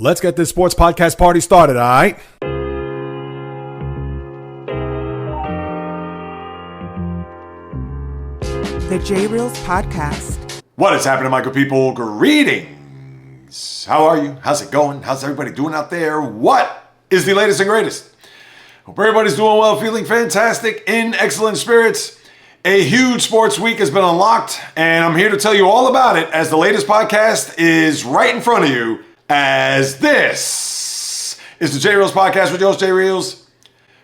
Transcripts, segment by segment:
Let's get this sports podcast party started, all right? The JAYREELZ podcast. What is happening, my good people? Greetings. How are you? How's it going? How's everybody doing out there? What is the latest and greatest? Hope everybody's doing well, feeling fantastic, in excellent spirits. A huge sports week has been unlocked, and I'm here to tell you all about it as the latest podcast is right in front of you, as this is the JAYREELZ podcast with your host, JAYREELZ.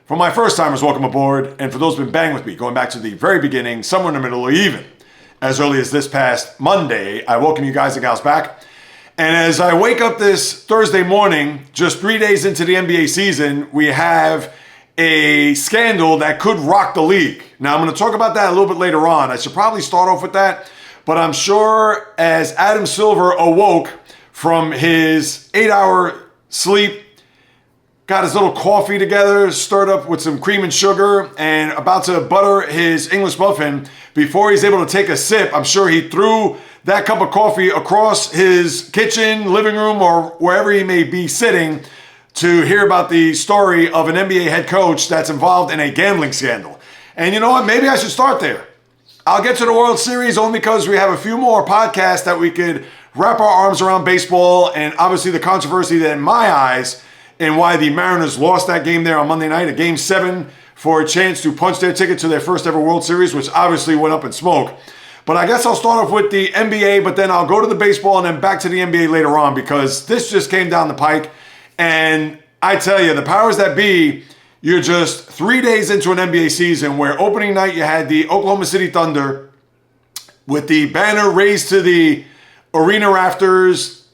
For my first timers, welcome aboard. And for those who've been banging with me, going back to the very beginning, somewhere in the middle, or even as early as this past Monday, I welcome you guys and gals back. And as I wake up this Thursday morning, just 3 days into the NBA season, we have a scandal that could rock the league. Now, I'm going to talk about that a little bit later on. I should probably start off with that. But I'm sure as Adam Silver awoke from his 8-hour sleep, got his little coffee together, stirred up with some cream and sugar, and about to butter his English muffin, before he's able to take a sip, I'm sure he threw that cup of coffee across his kitchen, living room, or wherever he may be sitting to hear about the story of an NBA head coach that's involved in a gambling scandal. And you know what? Maybe I should start there. I'll get to the World Series only because we have a few more podcasts that we could wrap our arms around baseball, and obviously the controversy that in my eyes and why the Mariners lost that game there on Monday night, a Game 7, for a chance to punch their ticket to their first ever World Series, which obviously went up in smoke. But I guess I'll start off with the NBA, but then I'll go to the baseball and then back to the NBA later on, because this just came down the pike. And I tell you, the powers that be, you're just 3 days into an NBA season where opening night you had the Oklahoma City Thunder with the banner raised to the arena rafters,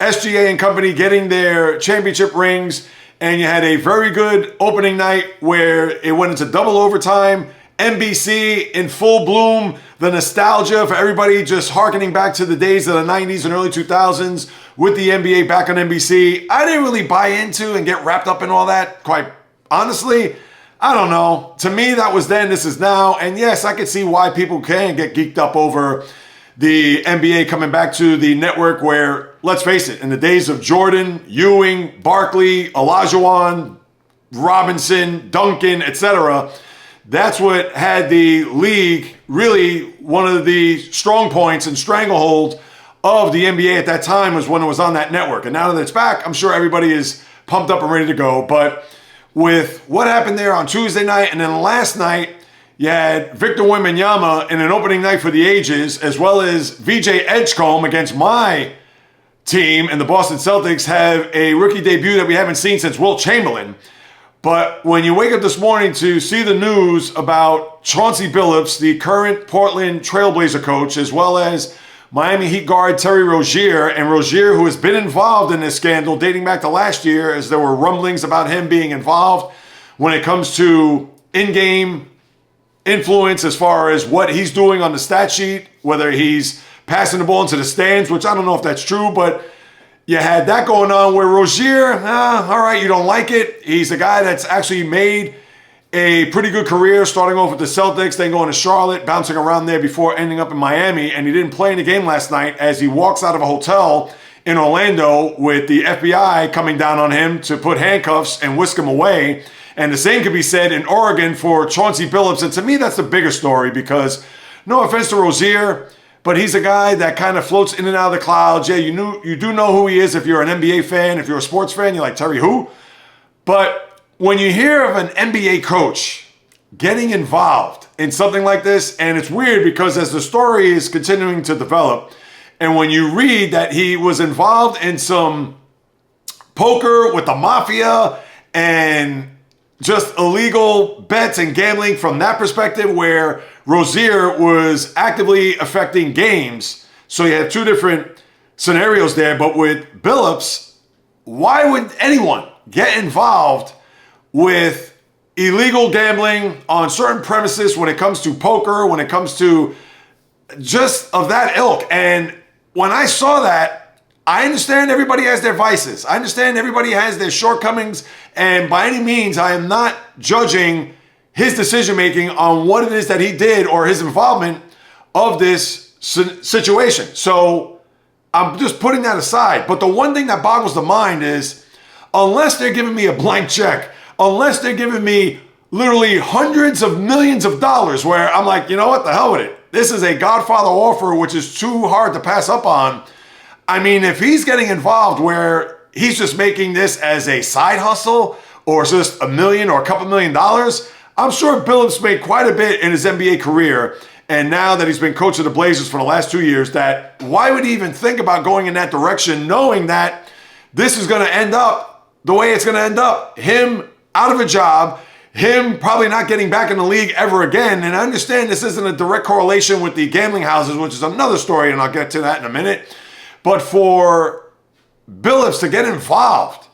SGA and company getting their championship rings, and you had a very good opening night where it went into double overtime, NBC in full bloom, the nostalgia for everybody just hearkening back to the days of the 90s and early 2000s with the NBA back on NBC. I didn't really buy into and get wrapped up in all that, quite honestly. I don't know. To me, that was then, this is now. And yes, I could see why people can get geeked up over the NBA coming back to the network where, let's face it, in the days of Jordan, Ewing, Barkley, Olajuwon, Robinson, Duncan, etc., that's what had the league really one of the strong points and stranglehold of the NBA at that time was when it was on that network. And now that it's back, I'm sure everybody is pumped up and ready to go. But with what happened there on Tuesday night and then last night, you had Victor Wembanyama in an opening night for the ages, as well as VJ Edgecombe against my team, and the Boston Celtics have a rookie debut that we haven't seen since Wilt Chamberlain. But when you wake up this morning to see the news about Chauncey Billups, the current Portland Trailblazer coach, as well as Miami Heat guard Terry Rozier, and Rozier, who has been involved in this scandal dating back to last year, as there were rumblings about him being involved when it comes to in-game influence as far as what he's doing on the stat sheet, whether he's passing the ball into the stands, which I don't know if that's true, but you had that going on where Rozier, all right, you don't like it. He's a guy that's actually made a pretty good career, starting off with the Celtics, then going to Charlotte, bouncing around there before ending up in Miami, and he didn't play in the game last night as he walks out of a hotel in Orlando with the FBI coming down on him to put handcuffs and whisk him away. And the same could be said in Oregon for Chauncey Billups. And to me, that's the bigger story because, no offense to Rozier, but he's a guy that kind of floats in and out of the clouds. Yeah, you do know who he is if you're an NBA fan. If you're a sports fan, you're like, Terry, who? But when you hear of an NBA coach getting involved in something like this, and it's weird because as the story is continuing to develop, and when you read that he was involved in some poker with the mafia and just illegal bets and gambling from that perspective, where Rozier was actively affecting games. So you have two different scenarios there. But with Billups, why would anyone get involved with illegal gambling on certain premises when it comes to poker, when it comes to just of that ilk? And when I saw that, I understand everybody has their vices. I understand everybody has their shortcomings. And by any means, I am not judging his decision-making on what it is that he did or his involvement of this situation. So I'm just putting that aside. But the one thing that boggles the mind is, unless they're giving me a blank check, unless they're giving me literally hundreds of millions of dollars where I'm like, you know what, the hell with it. This is a Godfather offer, which is too hard to pass up on. I mean, if he's getting involved where he's just making this as a side hustle or just $1 million or a couple $1 million, I'm sure Billups made quite a bit in his NBA career. And now that he's been coach of the Blazers for the last 2 years, that why would he even think about going in that direction, knowing that this is going to end up the way it's going to end up? Him out of a job, him probably not getting back in the league ever again. And I understand this isn't a direct correlation with the gambling houses, which is another story, and I'll get to that in a minute. But for Billups to get involved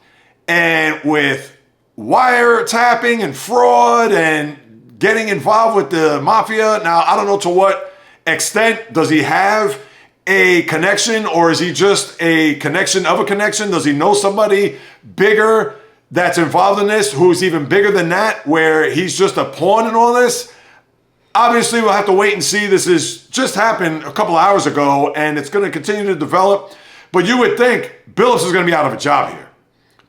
and with wiretapping and fraud and getting involved with the mafia, now I don't know to what extent does he have a connection, or is he just a connection of a connection? Does he know somebody bigger that's involved in this, who's even bigger than that, where he's just a pawn in all this? Obviously, we'll have to wait and see. This has just happened a couple hours ago, and it's going to continue to develop. But you would think Billups is going to be out of a job here.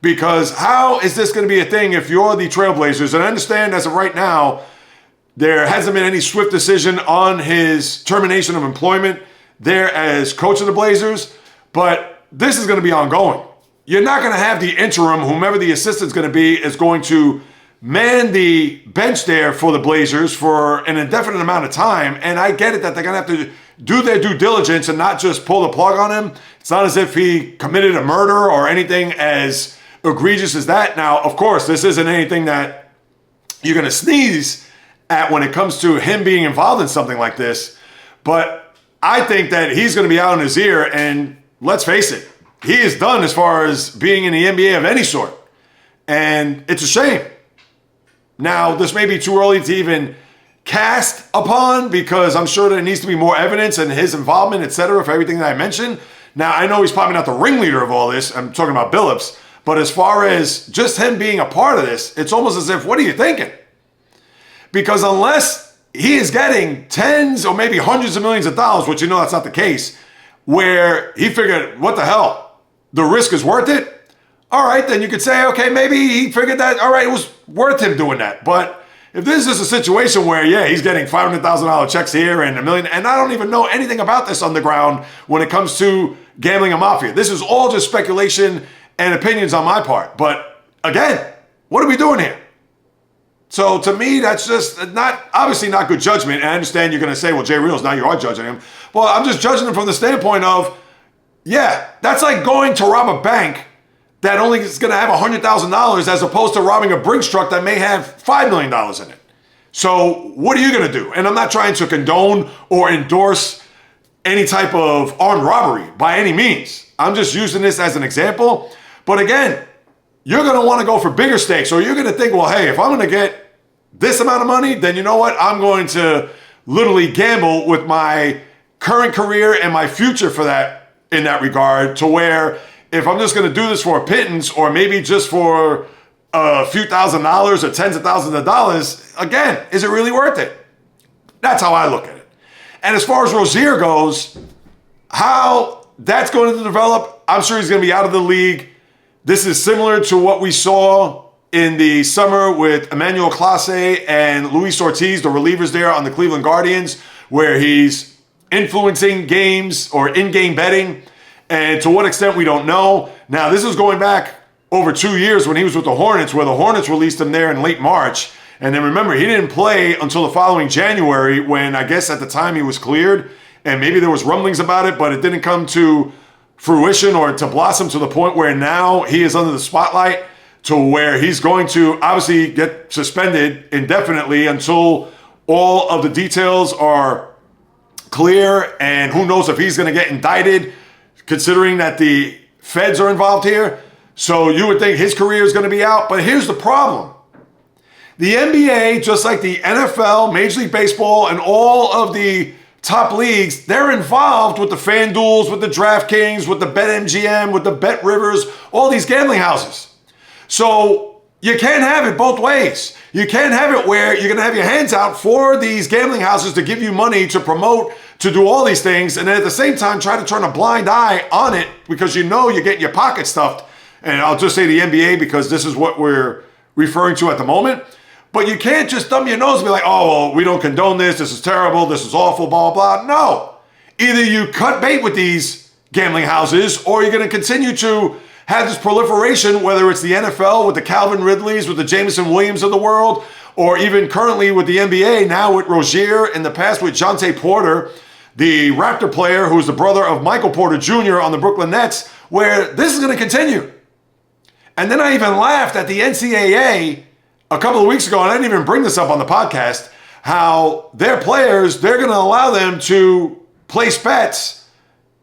Because how is this going to be a thing if you're the Trailblazers? And I understand as of right now, there hasn't been any swift decision on his termination of employment there as coach of the Blazers, but this is going to be ongoing. You're not going to have the interim, whomever the assistant's going to be, is going to man the bench there for the Blazers for an indefinite amount of time. And I get it that they're going to have to do their due diligence and not just pull the plug on him. It's not as if he committed a murder or anything as egregious as that. Now, of course, this isn't anything that you're going to sneeze at when it comes to him being involved in something like this. But I think that he's going to be out in his ear, and let's face it, he is done as far as being in the NBA of any sort. And it's a shame. Now, this may be too early to even cast upon, because I'm sure there needs to be more evidence and his involvement, etc., for everything that I mentioned. Now, I know he's probably not the ringleader of all this. I'm talking about Billups. But as far as just him being a part of this, it's almost as if, what are you thinking? Because unless he is getting tens or maybe hundreds of millions of dollars, which you know that's not the case, where he figured, what the hell? The risk is worth it? All right, then you could say, okay, maybe he figured that, all right, it was worth him doing that. But if this is a situation where, yeah, he's getting $500,000 checks here and $1 million, and I don't even know anything about this underground when it comes to gambling and mafia. This is all just speculation and opinions on my part. But again, what are we doing here? So to me, that's just obviously not good judgment. And I understand you're going to say, well, JAYREELZ, now you are judging him. Well, I'm just judging him from the standpoint of, yeah, that's like going to rob a bank that only is going to have $100,000 as opposed to robbing a Brinks truck that may have $5 million in it. So what are you going to do? And I'm not trying to condone or endorse any type of armed robbery by any means. I'm just using this as an example. But again, you're going to want to go for bigger stakes, or you're going to think, well, hey, if I'm going to get this amount of money, then you know what? I'm going to literally gamble with my current career and my future for that, in that regard, to where if I'm just going to do this for a pittance, or maybe just for a few $1,000s or tens of thousands of dollars, again, is it really worth it? That's how I look at it. And as far as Rozier goes, how that's going to develop, I'm sure he's going to be out of the league. This is similar to what we saw in the summer with Emmanuel Clase and Luis Ortiz, the relievers there on the Cleveland Guardians, where he's influencing games or in-game betting. And to what extent, we don't know. Now, this is going back over 2 years when he was with the Hornets, where the Hornets released him there in late March. And then remember, he didn't play until the following January, when I guess at the time he was cleared. And maybe there was rumblings about it, but it didn't come to fruition or to blossom to the point where now he is under the spotlight, to where he's going to obviously get suspended indefinitely until all of the details are clear. And who knows if he's going to get indicted, considering that the feds are involved here. So you would think his career is going to be out. But here's the problem. The NBA, just like the NFL, Major League Baseball, and all of the top leagues, they're involved with the FanDuels, with the DraftKings, with the BetMGM, with the BetRivers, all these gambling houses. So you can't have it both ways. You can't have it where you're going to have your hands out for these gambling houses to give you money to promote to do all these things, and then at the same time try to turn a blind eye on it because you know you're getting your pocket stuffed. And I'll just say the NBA because this is what we're referring to at the moment. But you can't just thumb your nose and be like, oh, well, we don't condone this. This is terrible. This is awful, blah, blah, blah. No. Either you cut bait with these gambling houses or you're going to continue to have this proliferation, whether it's the NFL with the Calvin Ridleys, with the Jameson Williams of the world, or even currently with the NBA, now with Rozier, in the past with Jontay Porter, the Raptor player who's the brother of Michael Porter Jr. on the Brooklyn Nets, where this is going to continue. And then I even laughed at the NCAA a couple of weeks ago, and I didn't even bring this up on the podcast, how their players, they're going to allow them to place bets,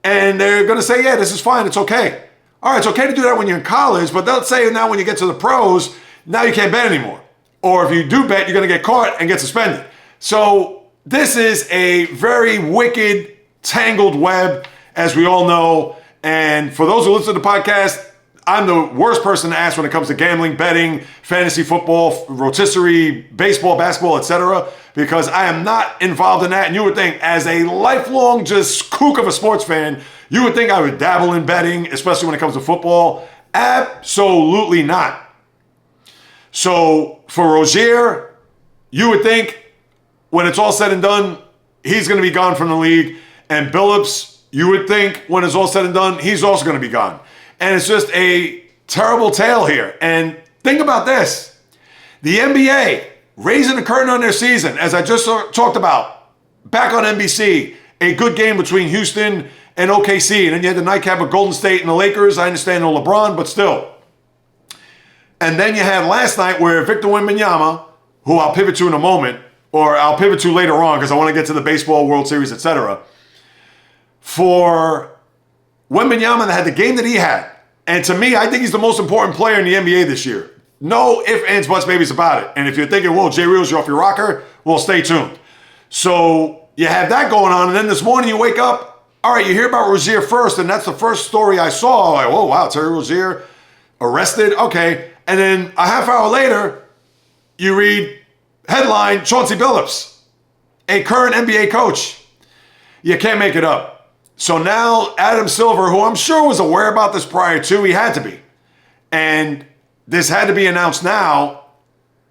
and they're going to say, yeah, this is fine, it's okay. All right, it's okay to do that when you're in college, but they'll say now when you get to the pros, now you can't bet anymore. Or if you do bet, you're going to get caught and get suspended. So this is a very wicked, tangled web, as we all know. And for those who listen to the podcast, I'm the worst person to ask when it comes to gambling, betting, fantasy football, rotisserie, baseball, basketball, etc., because I am not involved in that. And you would think, as a lifelong just kook of a sports fan, you would think I would dabble in betting, especially when it comes to football. Absolutely not. So for Rozier, you would think when it's all said and done, he's going to be gone from the league. And Billups, you would think when it's all said and done, he's also going to be gone. And it's just a terrible tale here. And think about this. The NBA raising the curtain on their season, as I just talked about, back on NBC, a good game between Houston and OKC. And then you had the nightcap of Golden State and the Lakers. I understand no LeBron, but still. And then you had last night where Victor Wembanyama, who I'll pivot to in a moment, or I'll pivot to later on because I want to get to the baseball, World Series, etc. For Wembanyama that had the game that he had. And to me, I think he's the most important player in the NBA this year. No ifs, ands, buts, maybes about it. And if you're thinking, whoa, JAYREELZ, you're off your rocker, well, stay tuned. So you have that going on. And then this morning you wake up, all right, you hear about Rozier first, and that's the first story I saw. Like, oh, wow, Terry Rozier arrested. Okay. And then a half hour later, you read headline, Chauncey Billups, a current NBA coach. You can't make it up. So now Adam Silver, who I'm sure was aware about this prior to, he had to be. And this had to be announced now.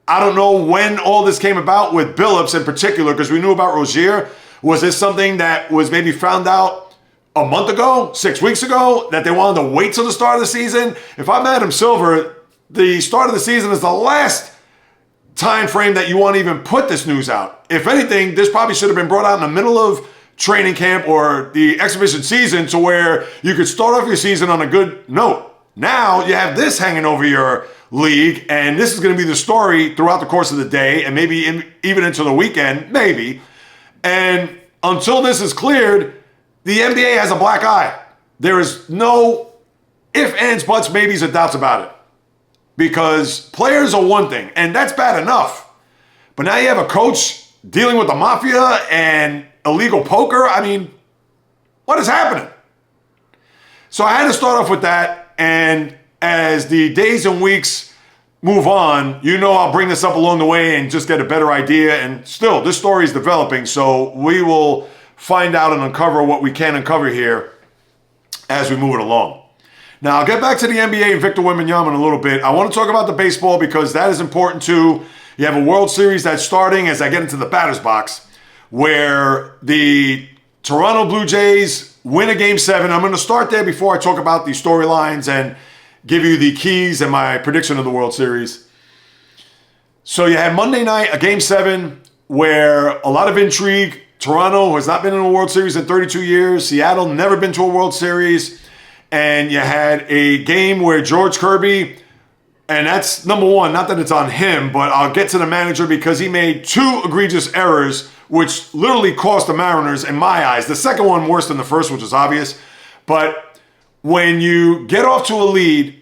I don't know when all this came about with Billups in particular, because we knew about Rozier. Was this something that was maybe found out a month ago, 6 weeks ago, that they wanted to wait till the start of the season? If I'm Adam Silver, the start of the season is the last time frame that you want to even put this news out. If anything, this probably should have been brought out in the middle of training camp or the exhibition season to where you could start off your season on a good note. Now you have this hanging over your league, and this is going to be the story throughout the course of the day and maybe even into the weekend, maybe. And until this is cleared, the NBA has a black eye. There is no ifs, ands, buts, maybes, or doubts about it. Because players are one thing, and that's bad enough. But now you have a coach dealing with the mafia and illegal poker. I mean, what is happening? So I had to start off with that. And as the days and weeks move on, you know I'll bring this up along the way and just get a better idea. And still, this story is developing. So we will find out and uncover what we can uncover here as we move it along. Now, I'll get back to the NBA and Victor Wembanyama in a little bit. I want to talk about the baseball because that is important too. You have a World Series that's starting as I get into the batter's box, where the Toronto Blue Jays win a Game 7. I'm going to start there before I talk about the storylines and give you the keys and my prediction of the World Series. So you had Monday night, a Game 7, where a lot of intrigue. Toronto has not been in a World Series in 32 years. Seattle never been to a World Series. And you had a game where George Kirby, and that's number one, not that it's on him, but I'll get to the manager because he made 2 egregious errors, which literally cost the Mariners in my eyes. The second one worse than the first, which is obvious. But when you get off to a lead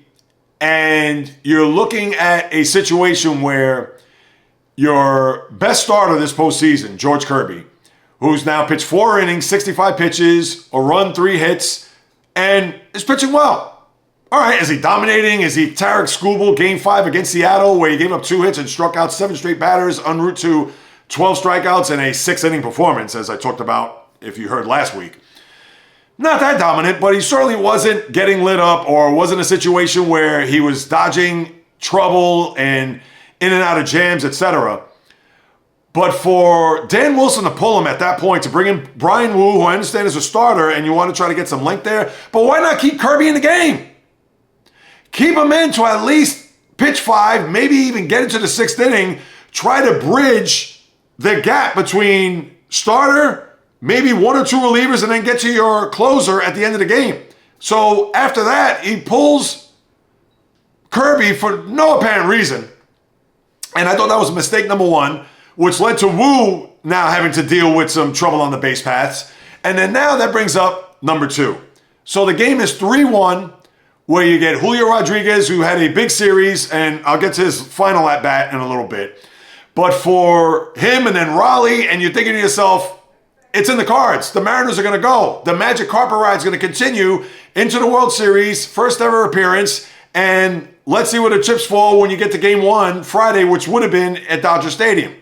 and you're looking at a situation where your best starter this postseason, George Kirby, who's now pitched 4 innings, 65 pitches, a run, 3 hits, and is pitching well. All right, is he dominating? Is he Tarek Skubal, Game 5 against Seattle, where he gave up 2 hits and struck out 7 straight batters en route to 12 strikeouts and a 6-inning performance, as I talked about if you heard last week. Not that dominant, but he certainly wasn't getting lit up or wasn't a situation where he was dodging trouble and in and out of jams, etc. But for Dan Wilson to pull him at that point, to bring in Brian Wu, who I understand is a starter, and you want to try to get some length there, but why not keep Kirby in the game? Keep him in to at least pitch 5, maybe even get into the 6th inning, try to bridge the gap between starter, maybe 1 or 2 relievers, and then get to your closer at the end of the game. So after that, he pulls Kirby for no apparent reason. And I thought that was a mistake, number 1, which led to Wu now having to deal with some trouble on the base paths. And then now that brings up number 2. So the game is 3-1, where you get Julio Rodriguez, who had a big series, and I'll get to his final at-bat in a little bit. But for him and then Raleigh, and you're thinking to yourself, it's in the cards. The Mariners are going to go. The magic carpet ride is going to continue into the World Series, first ever appearance, and let's see where the chips fall when you get to Game 1 Friday, which would have been at Dodger Stadium.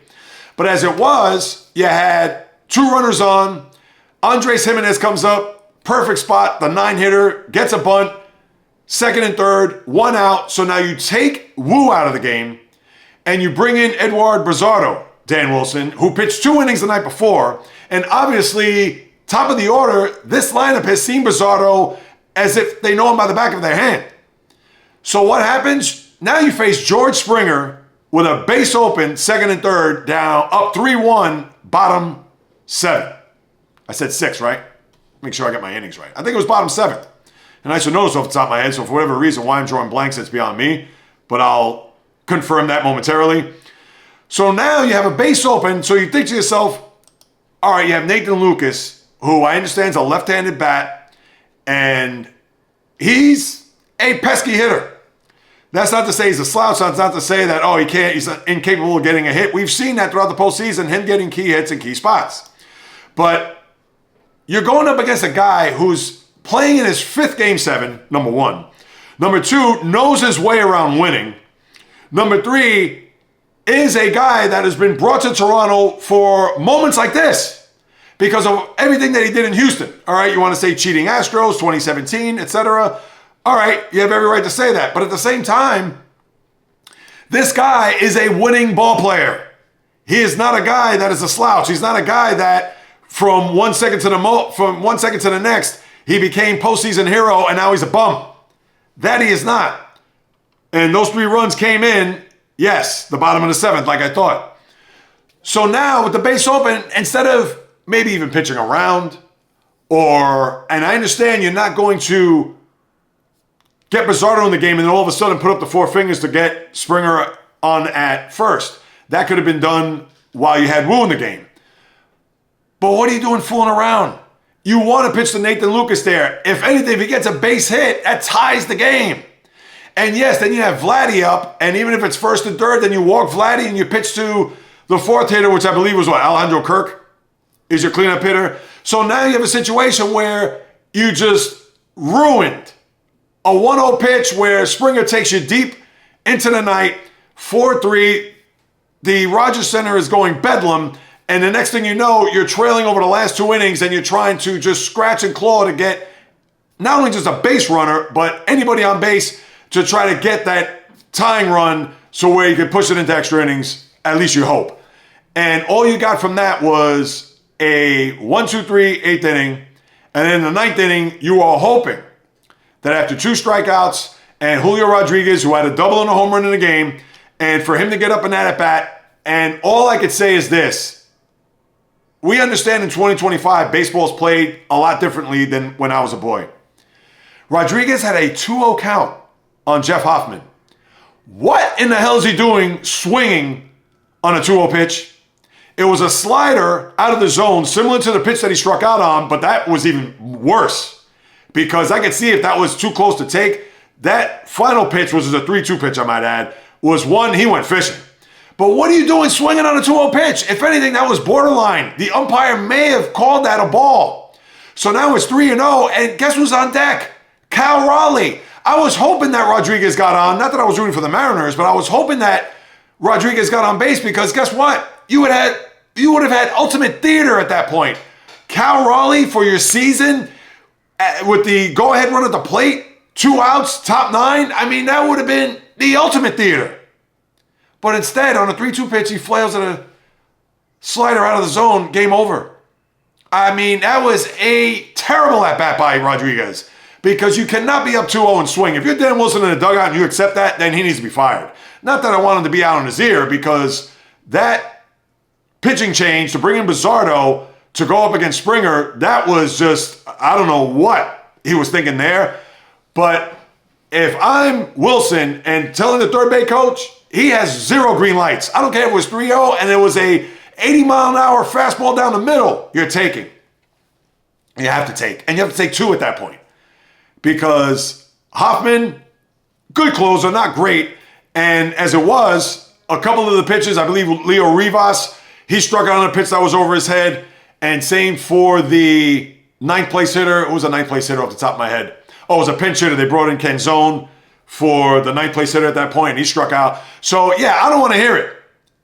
But as it was, you had 2 runners on. Andres Jimenez comes up, perfect spot, the 9-hitter, gets a bunt, 2nd and 3rd, 1 out. So now you take Wu out of the game, and you bring in Eduard Brazardo, Dan Wilson, who pitched 2 innings the night before. And obviously, top of the order, this lineup has seen Brazardo as if they know him by the back of their hand. So what happens? Now you face George Springer with a base open, 2nd and 3rd, down, up 3-1, bottom 7. I said 6, right? Make sure I got my innings right. I think it was bottom 7th. And I should know this off the top of my head, so for whatever reason, why I'm drawing blanks, it's beyond me. But I'll confirm that momentarily. So now you have a base open, so you think to yourself, all right, you have Nathan Lucas, who I understand is a left-handed bat, and he's a pesky hitter. That's not to say he's a slouch. That's not to say that, he's incapable of getting a hit. We've seen that throughout the postseason, him getting key hits in key spots. But you're going up against a guy who's playing in his 5th Game 7, number 1. Number 2, knows his way around winning. Number 3, is a guy that has been brought to Toronto for moments like this because of everything that he did in Houston. All right, you want to say cheating Astros, 2017, etc. All right, you have every right to say that. But at the same time, this guy is a winning ball player. He is not a guy that is a slouch. He's not a guy that from 1 second to the next, he became postseason hero and now he's a bum. That he is not. And those 3 runs came in, yes, the bottom of the 7th, like I thought. So now with the base open, instead of maybe even pitching around, and I understand you're not going to get Brazardo in the game and then all of a sudden put up the 4 fingers to get Springer on at first. That could have been done while you had Wu in the game. But what are you doing fooling around? You want to pitch to Nathan Lucas there. If anything, if he gets a base hit, that ties the game. And yes, then you have Vladdy up, and even if it's 1st and 3rd, then you walk Vladdy and you pitch to the 4th hitter, which I believe was Alejandro Kirk is your cleanup hitter. So now you have a situation where you just ruined a 1-0 pitch where Springer takes you deep into the night, 4-3. The Rogers Center is going bedlam, and the next thing you know, you're trailing over the last 2 innings, and you're trying to just scratch and claw to get not only just a base runner, but anybody on base to try to get that tying run so where you can push it into extra innings, at least you hope. And all you got from that was a 1-2-3 8th inning, and then in the 9th inning, you are hoping that after 2 strikeouts and Julio Rodriguez, who had a double and a home run in the game, and for him to get up in that at-bat, and all I could say is this. We understand in 2025, baseball's played a lot differently than when I was a boy. Rodriguez had a 2-0 count on Jeff Hoffman. What in the hell is he doing swinging on a 2-0 pitch? It was a slider out of the zone, similar to the pitch that he struck out on, but that was even worse because I could see if that was too close to take. That final pitch, which was a 3-2 pitch, I might add, was one he went fishing. But what are you doing swinging on a 2-0 pitch? If anything, that was borderline. The umpire may have called that a ball. So now it's 3-0, and guess who's on deck? Cal Raleigh. I was hoping that Rodriguez got on. Not that I was rooting for the Mariners, but I was hoping that Rodriguez got on base because guess what? You would have had ultimate theater at that point. Cal Raleigh for your season with the go-ahead run at the plate, 2 outs, top 9. I mean, that would have been the ultimate theater. But instead, on a 3-2 pitch, he flails at a slider out of the zone, game over. I mean, that was a terrible at-bat by Rodriguez because you cannot be up 2-0 and swing. If you're Dan Wilson in the dugout and you accept that, then he needs to be fired. Not that I want him to be out on his ear because that pitching change to bring in Bizzardo to go up against Springer, that was just, I don't know what he was thinking there. But if I'm Wilson and telling the third base coach, he has 0 green lights. I don't care if it was 3-0 and it was a 80-mile-an-hour fastball down the middle, you're taking. You have to take. And you have to take 2 at that point. Because Hoffman, good closer, not great. And as it was, a couple of the pitches, I believe Leo Rivas, he struck out on a pitch that was over his head. And same for the 9th place hitter. It was a 9th place hitter off the top of my head. Oh, it was a pinch hitter. They brought in Canzone for the 9th place hitter at that point. He struck out. So, yeah, I don't want to hear it.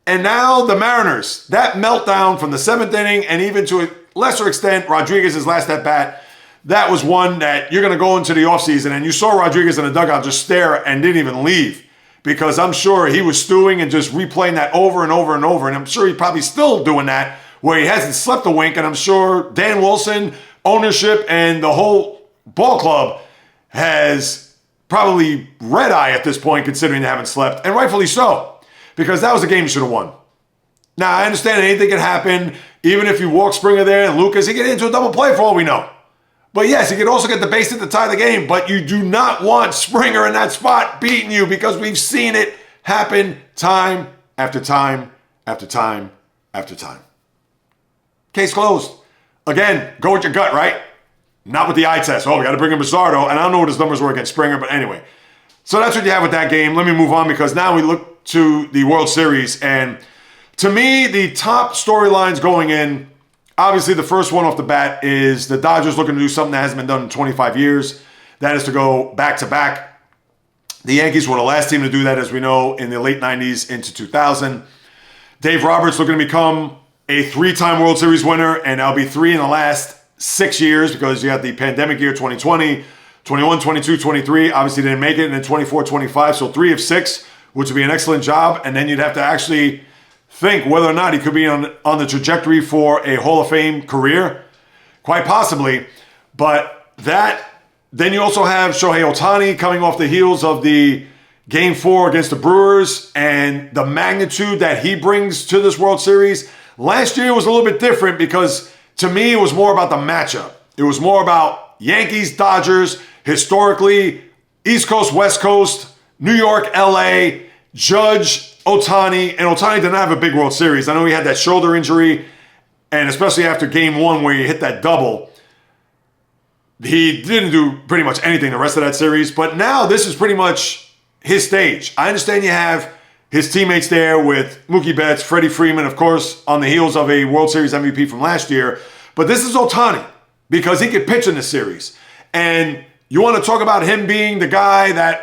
And now the Mariners, that meltdown from the 7th inning and even to a lesser extent, Rodriguez's last at-bat, that was one that you're going to go into the offseason and you saw Rodriguez in the dugout just stare and didn't even leave because I'm sure he was stewing and just replaying that over and over and over. And I'm sure he's probably still doing that where he hasn't slept a wink. And I'm sure Dan Wilson, ownership, and the whole ball club has probably red eye at this point considering they haven't slept. And rightfully so. Because that was the game you should have won. Now, I understand anything can happen. Even if you walk Springer there and Lucas, he get into a double play for all we know. But yes, he could also get the base hit to tie the game. But you do not want Springer in that spot beating you because we've seen it happen time after time after time after time. Case closed. Again, go with your gut, right? Not with the eye test. Oh, we got to bring in Bizzardo. And I don't know what his numbers were against Springer, but anyway. So that's what you have with that game. Let me move on because now we look to the World Series. And to me, the top storylines going in, obviously the first one off the bat is the Dodgers looking to do something that hasn't been done in 25 years. That is to go back-to-back. The Yankees were the last team to do that, as we know, in the late 90s into 2000. Dave Roberts looking to become a 3-time World Series winner, and that'll be 3 in the last 6 years because you had the pandemic year 2020, 21, 22, 23. Obviously didn't make it, and then 24, 25. So 3 of 6. Which would be an excellent job. And then you'd have to actually think whether or not he could be on the trajectory for a Hall of Fame career. Quite possibly. But then you also have Shohei Ohtani coming off the heels of the Game 4 against the Brewers and the magnitude that he brings to this World Series. Last year was a little bit different because to me it was more about the matchup. It was more about Yankees, Dodgers, historically, East Coast, West Coast, New York, LA, Judge, Ohtani, and Ohtani did not have a big World Series. I know he had that shoulder injury, and especially after Game 1 where he hit that double, he didn't do pretty much anything the rest of that series. But now this is pretty much his stage. I understand you have his teammates there with Mookie Betts, Freddie Freeman, of course, on the heels of a World Series MVP from last year. But this is Ohtani because he could pitch in this series. And you want to talk about him being the guy that,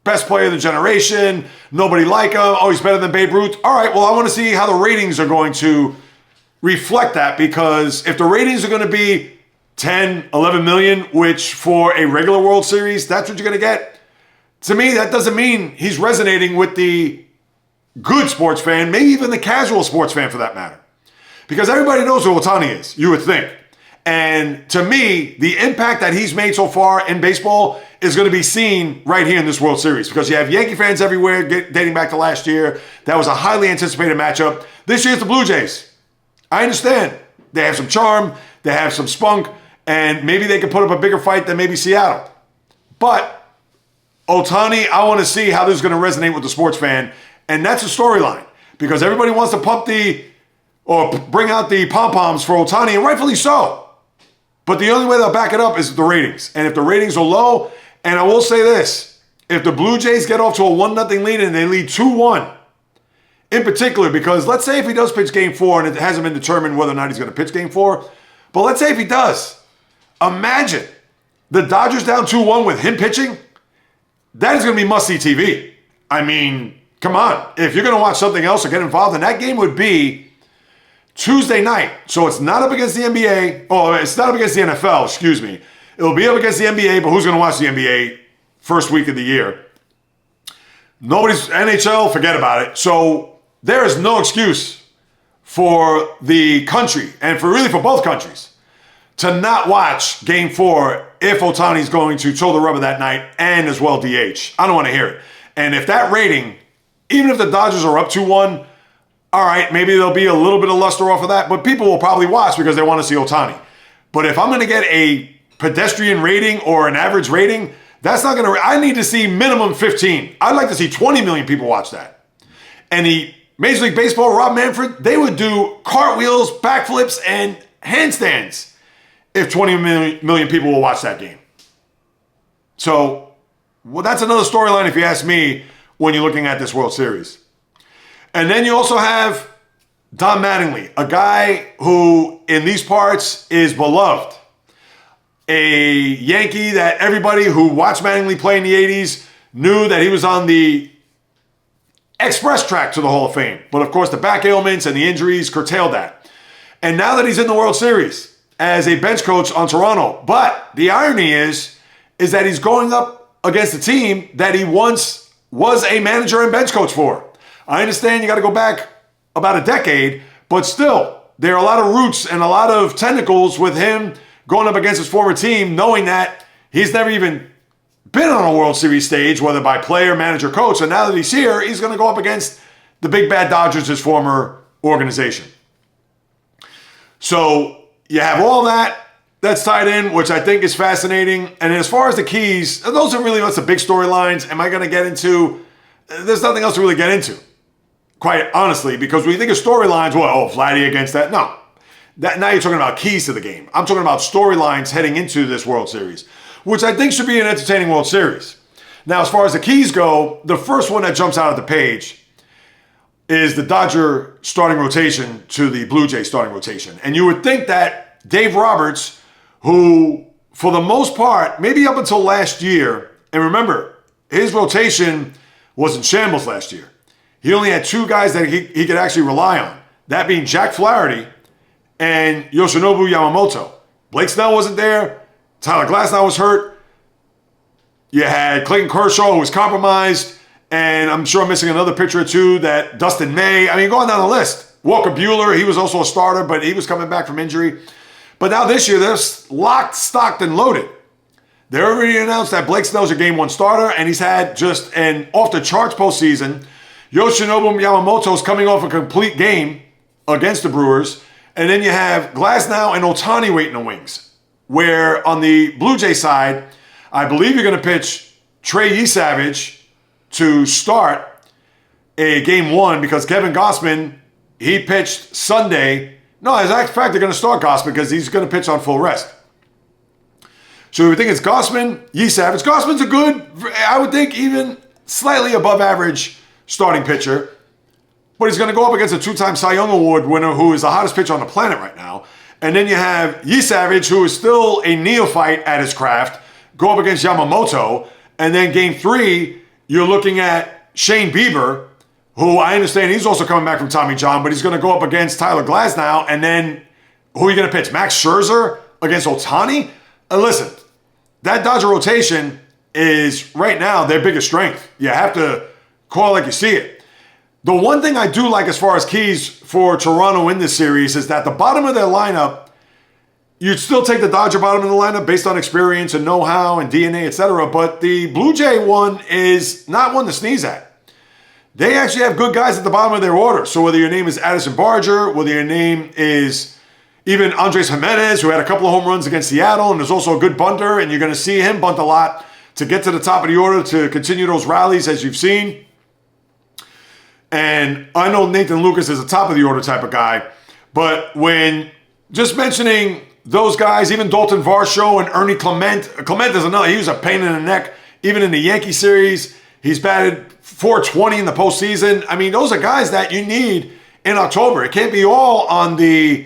best player of the generation, nobody like him, he's better than Babe Ruth. All right, well, I want to see how the ratings are going to reflect that because if the ratings are going to be 10, 11 million, which for a regular World Series, that's what you're going to get. To me, that doesn't mean he's resonating with the good sports fan, maybe even the casual sports fan for that matter. Because everybody knows who Ohtani is, you would think. And to me, the impact that he's made so far in baseball is going to be seen right here in this World Series because you have Yankee fans everywhere dating back to last year. That was a highly anticipated matchup. This year's the Blue Jays. I understand. They have some charm. They have some spunk. And maybe they can put up a bigger fight than maybe Seattle. But Ohtani, I want to see how this is going to resonate with the sports fan. And that's a storyline because everybody wants to bring out the pom-poms for Ohtani, and rightfully so. But the only way they'll back it up is the ratings. And if the ratings are low, and I will say this, if the Blue Jays get off to a 1-0 lead and they lead 2-1, in particular, because let's say if he does pitch Game 4 and it hasn't been determined whether or not he's going to pitch Game 4, but let's say if he does, imagine the Dodgers down 2-1 with him pitching. That is going to be must-see TV. I mean, come on. If you're going to watch something else or get involved, then that game would be Tuesday night. So it's not up against the NBA. Oh, it's not up against the NFL, excuse me. It'll be up against the NBA, but who's going to watch the NBA first week of the year? Nobody's NHL, forget about it. So there is no excuse for the country, and for both countries, to not watch Game 4 if Ohtani's going to toe the rubber that night and as well DH. I don't want to hear it. And if that rating, even if the Dodgers are up 2-1, all right, maybe there'll be a little bit of luster off of that, but people will probably watch because they want to see Ohtani. But if I'm going to get a pedestrian rating or an average rating, that's not going to... I need to see minimum 15. I'd like to see 20 million people watch that. And the Major League Baseball, Rob Manfred, they would do cartwheels, backflips, and handstands if 20 million people will watch that game. So, well, that's another storyline if you ask me when you're looking at this World Series. And then you also have Don Mattingly, a guy who in these parts is beloved. A Yankee that everybody who watched Mattingly play in the 80s knew that he was on the express track to the Hall of Fame. But of course, the back ailments and the injuries curtailed that. And now that he's in the World Series as a bench coach on Toronto. But the irony is that he's going up against a team that he once was a manager and bench coach for. I understand you got to go back about a decade, but still, there are a lot of roots and a lot of tentacles with him going up against his former team, knowing that he's never even been on a World Series stage, whether by player, manager, coach. And now that he's here, he's going to go up against the big bad Dodgers, his former organization. So you have all that's tied in, which I think is fascinating. And as far as the keys, those are really what's the big storylines. Am I going to get into? There's nothing else to really get into, quite honestly, because when you think of storylines, Vladdy against that? No. Now you're talking about keys to the game. I'm talking about storylines heading into this World Series, which I think should be an entertaining World Series. Now, as far as the keys go, the first one that jumps out of the page is the Dodger starting rotation to the Blue Jay starting rotation. And you would think that Dave Roberts, who for the most part, maybe up until last year, and remember, his rotation was in shambles last year. He only had two guys that he could actually rely on, that being Jack Flaherty and Yoshinobu Yamamoto. Blake Snell wasn't there. Tyler Glasnow was hurt. You had Clayton Kershaw, who was compromised. And I'm sure I'm missing another pitcher or two, that Dustin May. I mean, going down the list. Walker Buehler, he was also a starter, but he was coming back from injury. But now this year, they're locked, stocked, and loaded. They already announced that Blake Snell's a Game 1 starter, and he's had just an off-the-charts postseason. Yoshinobu Yamamoto's coming off a complete game against the Brewers. And then you have Glasnow and Ohtani waiting in the wings. Where on the Blue Jay side, I believe you're going to pitch Trey Yesavage to start a Game 1 because Kevin Gausman, he pitched Sunday. No, as a matter of fact, they're going to start Gausman because he's going to pitch on full rest. So we think it's Gausman, Yesavage. Gausman's a good, I would think, even slightly above average starting pitcher. But he's going to go up against a two-time Cy Young Award winner who is the hottest pitcher on the planet right now. And then you have Yesavage, who is still a neophyte at his craft, go up against Yamamoto. And then Game 3, you're looking at Shane Bieber, who I understand he's also coming back from Tommy John, but he's going to go up against Tyler Glasnow. And then who are you going to pitch? Max Scherzer against Ohtani? And listen, that Dodger rotation is right now their biggest strength. You have to call it like you see it. The one thing I do like as far as keys for Toronto in this series is that the bottom of their lineup, you'd still take the Dodger bottom of the lineup based on experience and know-how and DNA, etc. But the Blue Jay one is not one to sneeze at. They actually have good guys at the bottom of their order. So whether your name is Addison Barger, whether your name is even Andres Jimenez, who had a couple of home runs against Seattle, and is also a good bunter, and you're going to see him bunt a lot to get to the top of the order to continue those rallies as you've seen. And I know Nathan Lucas is a top of the order type of guy, but when just mentioning those guys, even Dalton Varsho and Ernie Clement is another, he was a pain in the neck, even in the Yankee series. He's batted .420 in the postseason. I mean, those are guys that you need in October. It can't be all on the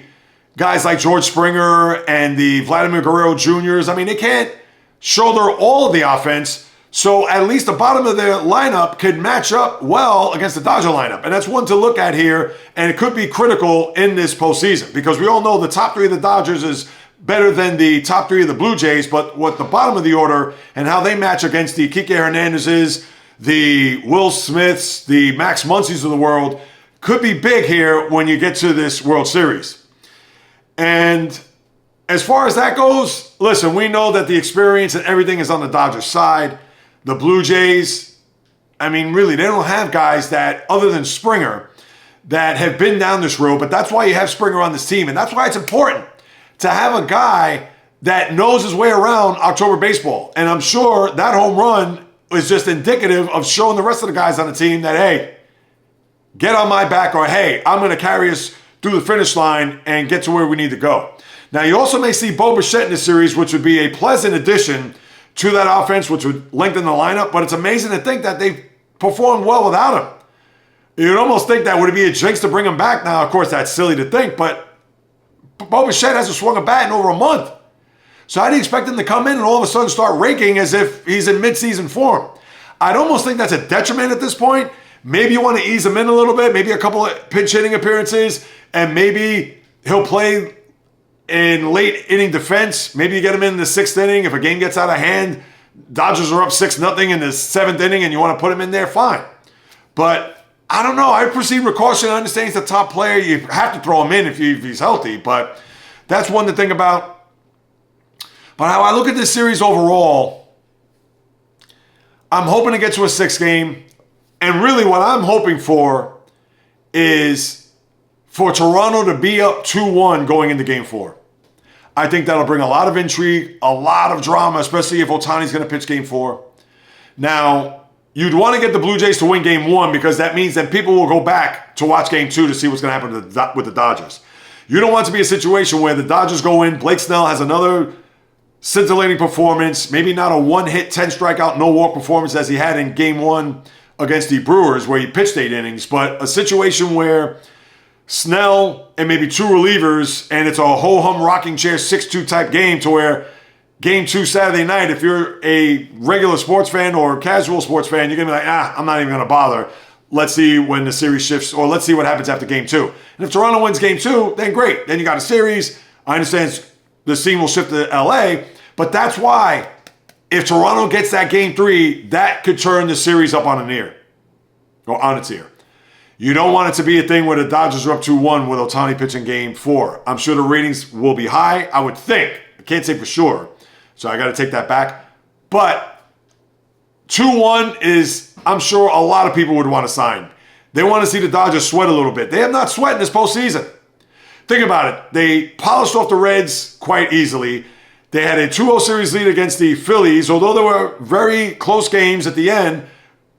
guys like George Springer and the Vladimir Guerrero Jr.'s. I mean, they can't shoulder all of the offense. So at least the bottom of their lineup could match up well against the Dodger lineup. And that's one to look at here. And it could be critical in this postseason because we all know the top three of the Dodgers is better than the top three of the Blue Jays. But what the bottom of the order and how they match against the Kike Hernandezes, the Will Smiths, the Max Muncies of the world could be big here when you get to this World Series. And as far as that goes, listen, we know that the experience and everything is on the Dodgers side. The Blue Jays, I mean, really, they don't have guys that, other than Springer, that have been down this road. But that's why you have Springer on this team. And that's why it's important to have a guy that knows his way around October baseball. And I'm sure that home run is just indicative of showing the rest of the guys on the team that, hey, get on my back, or hey, I'm going to carry us through the finish line and get to where we need to go. Now, you also may see Bo Bichette in this series, which would be a pleasant addition to that offense, which would lengthen the lineup. But it's amazing to think that they've performed well without him. You'd almost think that would it be a jinx to bring him back. Now, of course, that's silly to think, but Bo Bichette hasn't swung a bat in over a month. So how do you expect him to come in and all of a sudden start raking as if he's in midseason form? I'd almost think that's a detriment at this point. Maybe you want to ease him in a little bit, maybe a couple of pinch hitting appearances, and maybe he'll play in late inning defense. Maybe you get him in the sixth inning. If a game gets out of hand, Dodgers are up 6-0 in the seventh inning and you want to put him in there, fine. But I don't know. I proceed with caution. I understand he's the top player. You have to throw him in if he's healthy, but that's one to think about. But how I look at this series overall, I'm hoping to get to a 6 game. And really what I'm hoping for is for Toronto to be up 2-1 going into Game 4. I think that'll bring a lot of intrigue, a lot of drama, especially if Ohtani's going to pitch Game 4. Now, you'd want to get the Blue Jays to win Game 1 because that means that people will go back to watch Game 2 to see what's going to happen with the Dodgers. You don't want to be a situation where the Dodgers go in, Blake Snell has another scintillating performance, maybe not a one-hit, 10-strikeout, no-walk performance as he had in Game 1 against the Brewers where he pitched 8 innings, but a situation where Snell and maybe 2 relievers, and it's a ho-hum rocking chair 6-2 type game to where Game 2 Saturday night, if you're a regular sports fan or casual sports fan, you're going to be like, I'm not even going to bother. Let's see when the series shifts, or let's see what happens after Game 2. And if Toronto wins Game 2, then great. Then you got a series. I understand the scene will shift to LA, but that's why if Toronto gets that Game 3, that could turn the series up on an ear, or on its ear. You don't want it to be a thing where the Dodgers are up 2-1 with Ohtani pitching Game 4. I'm sure the ratings will be high, I would think. I can't say for sure, so I got to take that back. But 2-1 is, I'm sure a lot of people would want to sign. They want to see the Dodgers sweat a little bit. They have not sweat in this postseason. Think about it. They polished off the Reds quite easily. They had a 2-0 series lead against the Phillies, although there were very close games at the end,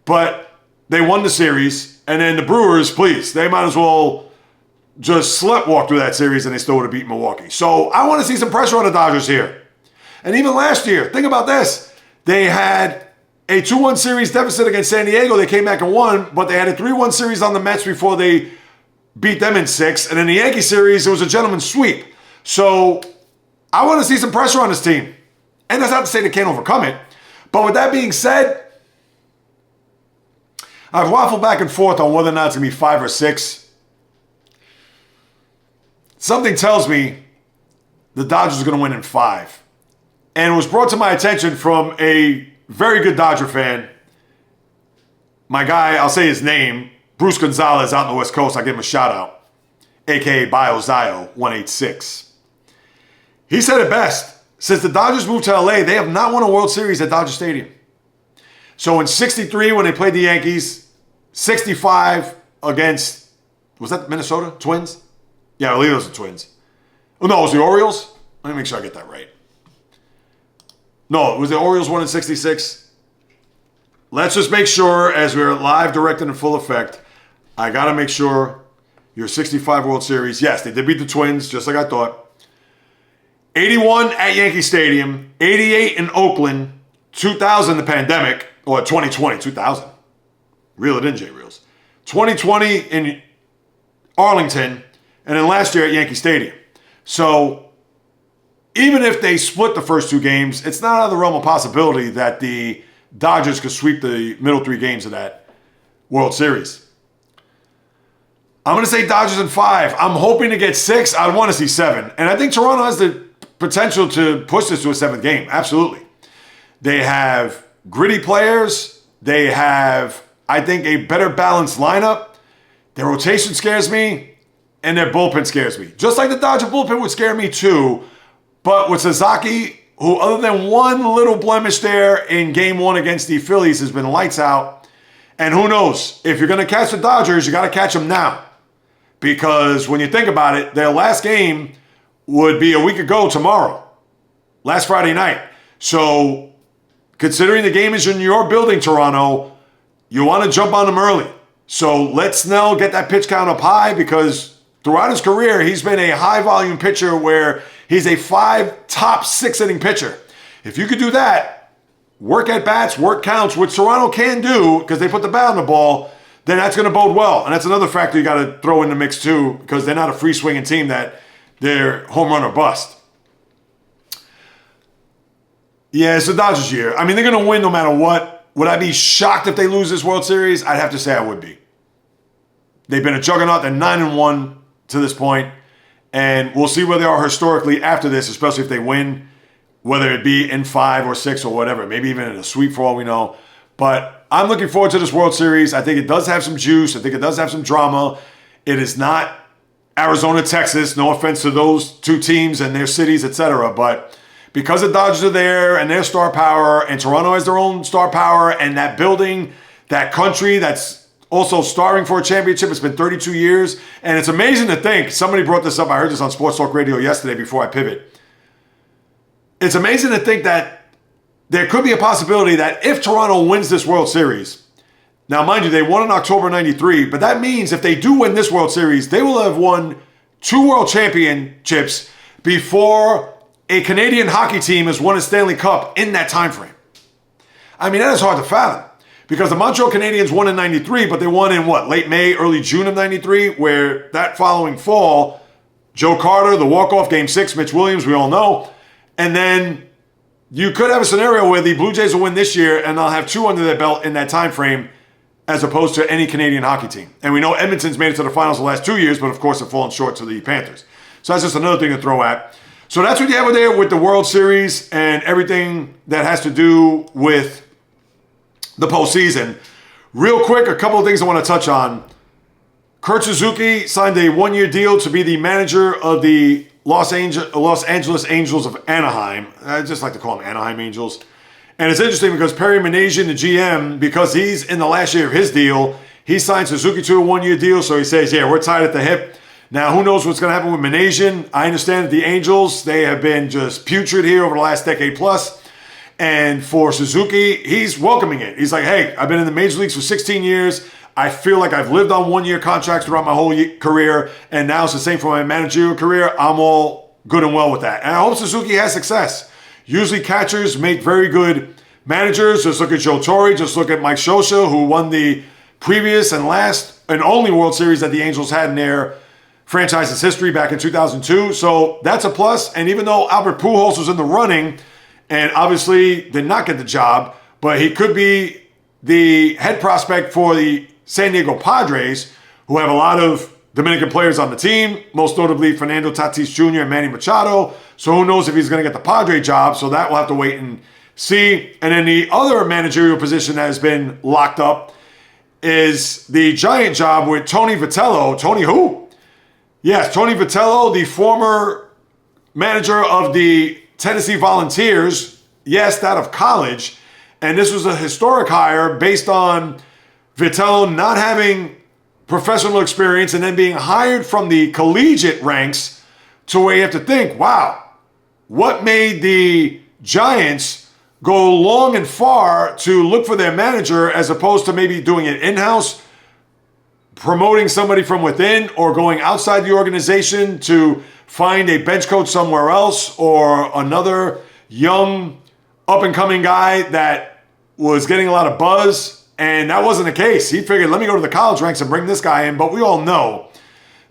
but they won the series. And then the Brewers, please, they might as well just sleptwalk through that series and they still would have beat Milwaukee. So I want to see some pressure on the Dodgers here. And even last year, think about this. They had a 2-1 series deficit against San Diego. They came back and won, but they had a 3-1 series on the Mets before they beat them in 6. And in the Yankee series, it was a gentleman's sweep. So I want to see some pressure on this team. And that's not to say they can't overcome it. But with that being said, I've waffled back and forth on whether or not it's going to be 5 or 6. Something tells me the Dodgers are going to win in 5. And it was brought to my attention from a very good Dodger fan. My guy, I'll say his name, Bruce Gonzalez out on the West Coast. I'll give him a shout out, a.k.a. BioZio186. He said it best. Since the Dodgers moved to LA, they have not won a World Series at Dodger Stadium. So in 63, when they played the Yankees, 65 against, was that Minnesota Twins? Yeah, I believe it was the Twins. Oh, no, it was the Orioles? Let me make sure I get that right. No, it was the Orioles won in 66. Let's just make sure, as we're live, directed in full effect, I got to make sure your 65 World Series, yes, they did beat the Twins, just like I thought. 81 at Yankee Stadium, 88 in Oakland, 2000 the pandemic, or 2020, 2000. Reel it in, JAYREELZ. 2020 in Arlington, and then last year at Yankee Stadium. So even if they split the first 2 games, it's not out of the realm of possibility that the Dodgers could sweep the middle 3 games of that World Series. I'm going to say Dodgers in 5. I'm hoping to get 6. I want to see 7. And I think Toronto has the potential to push this to a 7th game. Absolutely. They have gritty players. They have, I think, a better balanced lineup. Their rotation scares me, and their bullpen scares me. Just like the Dodger bullpen would scare me too. But with Sasaki, who other than one little blemish there in Game 1 against the Phillies has been lights out. And who knows? If you're going to catch the Dodgers, you got to catch them now. Because when you think about it, their last game would be a week ago tomorrow. Last Friday night. So, considering the game is in your building, Toronto, you want to jump on them early. So, let Snell get that pitch count up high because throughout his career, he's been a high-volume pitcher where he's a 5 top 6 inning pitcher. If you could do that, work at bats, work counts, which Toronto can do because they put the bat on the ball, then that's going to bode well. And that's another factor you got to throw in the mix too because they're not a free-swinging team that they're home run or bust. Yeah, it's the Dodgers year. I mean, they're going to win no matter what. Would I be shocked if they lose this World Series? I'd have to say I would be. They've been a juggernaut. They're 9-1 to this point. And we'll see where they are historically after this, especially if they win, whether it be in 5 or 6 or whatever, maybe even in a sweep for all we know. But I'm looking forward to this World Series. I think it does have some juice. I think it does have some drama. It is not Arizona, Texas. No offense to those 2 teams and their cities, etc. But because the Dodgers are there and their star power, and Toronto has their own star power, and that building, that country that's also starving for a championship. It's been 32 years. And it's amazing to think, somebody brought this up, I heard this on Sports Talk Radio yesterday before I pivot. It's amazing to think that there could be a possibility that if Toronto wins this World Series, now mind you, they won in October 93, but that means if they do win this World Series, they will have won 2 World Championships before a Canadian hockey team has won a Stanley Cup in that time frame. I mean, that is hard to fathom. Because the Montreal Canadiens won in 93, but they won in late May, early June of 93, where that following fall, Joe Carter, the walk-off Game 6, Mitch Williams, we all know. And then you could have a scenario where the Blue Jays will win this year and they'll have 2 under their belt in that time frame as opposed to any Canadian hockey team. And we know Edmonton's made it to the finals the last 2 years, but of course have fallen short to the Panthers. So that's just another thing to throw at. So that's what you have there with the World Series and everything that has to do with the postseason. Real quick, a couple of things I want to touch on. Kurt Suzuki signed a 1-year deal to be the manager of the Los Angeles Angels of Anaheim. I just like to call them Anaheim Angels. And it's interesting because Perry Minasian, the GM, because he's in the last year of his deal, he signed Suzuki to a 1-year deal. So he says, yeah, we're tied at the hip. Now, who knows what's going to happen with Minasian? I understand that the Angels, they have been just putrid here over the last decade plus. And for Suzuki, he's welcoming it. He's like, hey, I've been in the major leagues for 16 years. I feel like I've lived on 1-year contracts throughout my whole career. And now it's the same for my managerial career. I'm all good and well with that. And I hope Suzuki has success. Usually catchers make very good managers. Just look at Joe Torre. Just look at Mike Scioscia, who won the previous and last and only World Series that the Angels had in their franchise's history back in 2002. So that's a plus. And even though Albert Pujols was in the running, and obviously did not get the job, but he could be the head prospect for the San Diego Padres, who have a lot of Dominican players on the team, most notably Fernando Tatis Jr. and Manny Machado. So who knows if he's going to get the Padre job, so that we'll have to wait and see. And then the other managerial position that has been locked up is the Giant job with Tony Vitello. Tony who? Yes, Tony Vitello, the former manager of the Tennessee Volunteers, yes, that of college. And this was a historic hire based on Vitello not having professional experience and then being hired from the collegiate ranks to where you have to think, wow, what made the Giants go long and far to look for their manager as opposed to maybe doing it in-house, promoting somebody from within, or going outside the organization to find a bench coach somewhere else or another young up-and-coming guy that was getting a lot of buzz. And that wasn't the case. He figured, let me go to the college ranks and bring this guy in. But we all know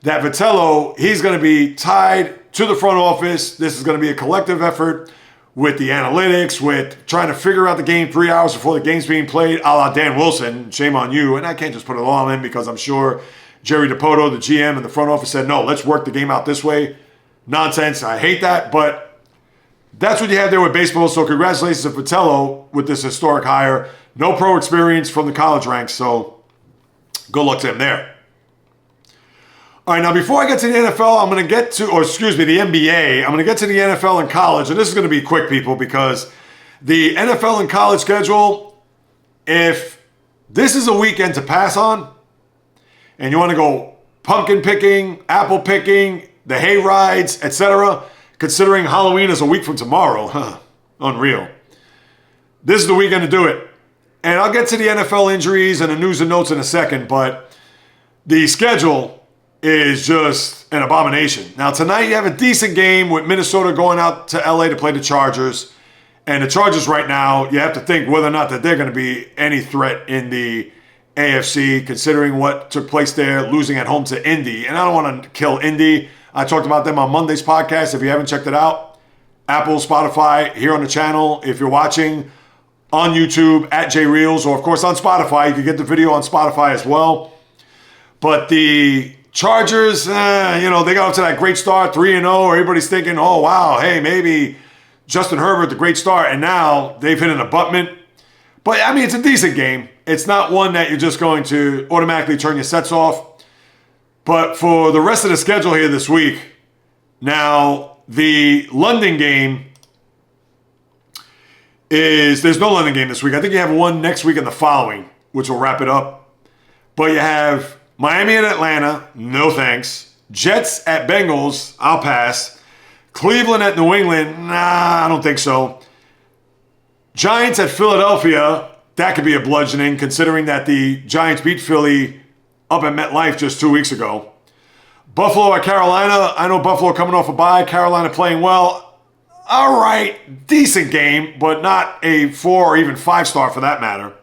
that Vitello, he's going to be tied to the front office. This is going to be a collective effort with the analytics, with trying to figure out the game 3 hours before the game's being played, a la Dan Wilson. Shame on you. And I can't just put it all on him because I'm sure Jerry DiPoto, the GM, and the front office said, no, let's work the game out this way. Nonsense. I hate that, but that's what you have there with baseball. So congratulations to Vitello with this historic hire. No pro experience from the college ranks, so good luck to him there. All right, now before I get to the NFL, I'm going to get to, or excuse me, the NBA. I'm going to get to the NFL and college, and this is going to be quick, people, because the NFL and college schedule, if this is a weekend to pass on, and you want to go pumpkin picking, apple picking, the hay rides, etc., considering Halloween is a week from tomorrow, unreal. This is the weekend to do it. And I'll get to the NFL injuries and the news and notes in a second, but the schedule is just an abomination. Now, tonight you have a decent game with Minnesota going out to LA to play the Chargers. And the Chargers right now, you have to think whether or not that they're going to be any threat in the AFC, considering what took place there, losing at home to Indy. And I don't want to kill Indy. I talked about them on Monday's podcast. If you haven't checked it out, Apple, Spotify, here on the channel. If you're watching on YouTube at JAYREELZ, or of course on Spotify, you can get the video on Spotify as well. But the Chargers, they got up to that great start, 3-0. Everybody's thinking, oh, wow, hey, maybe Justin Herbert, the great start. And now they've hit an abutment. But, I mean, it's a decent game. It's not one that you're just going to automatically turn your sets off. But for the rest of the schedule here this week, now the London game there's no London game this week. I think you have one next week and the following, which will wrap it up. But you have Miami at Atlanta, no thanks. Jets at Bengals, I'll pass. Cleveland at New England, nah, I don't think so. Giants at Philadelphia, that could be a bludgeoning considering that the Giants beat Philly up at MetLife just 2 weeks ago. Buffalo at Carolina, I know Buffalo coming off a bye, Carolina playing well. All right, decent game, but not a 4 or even 5-star for that matter.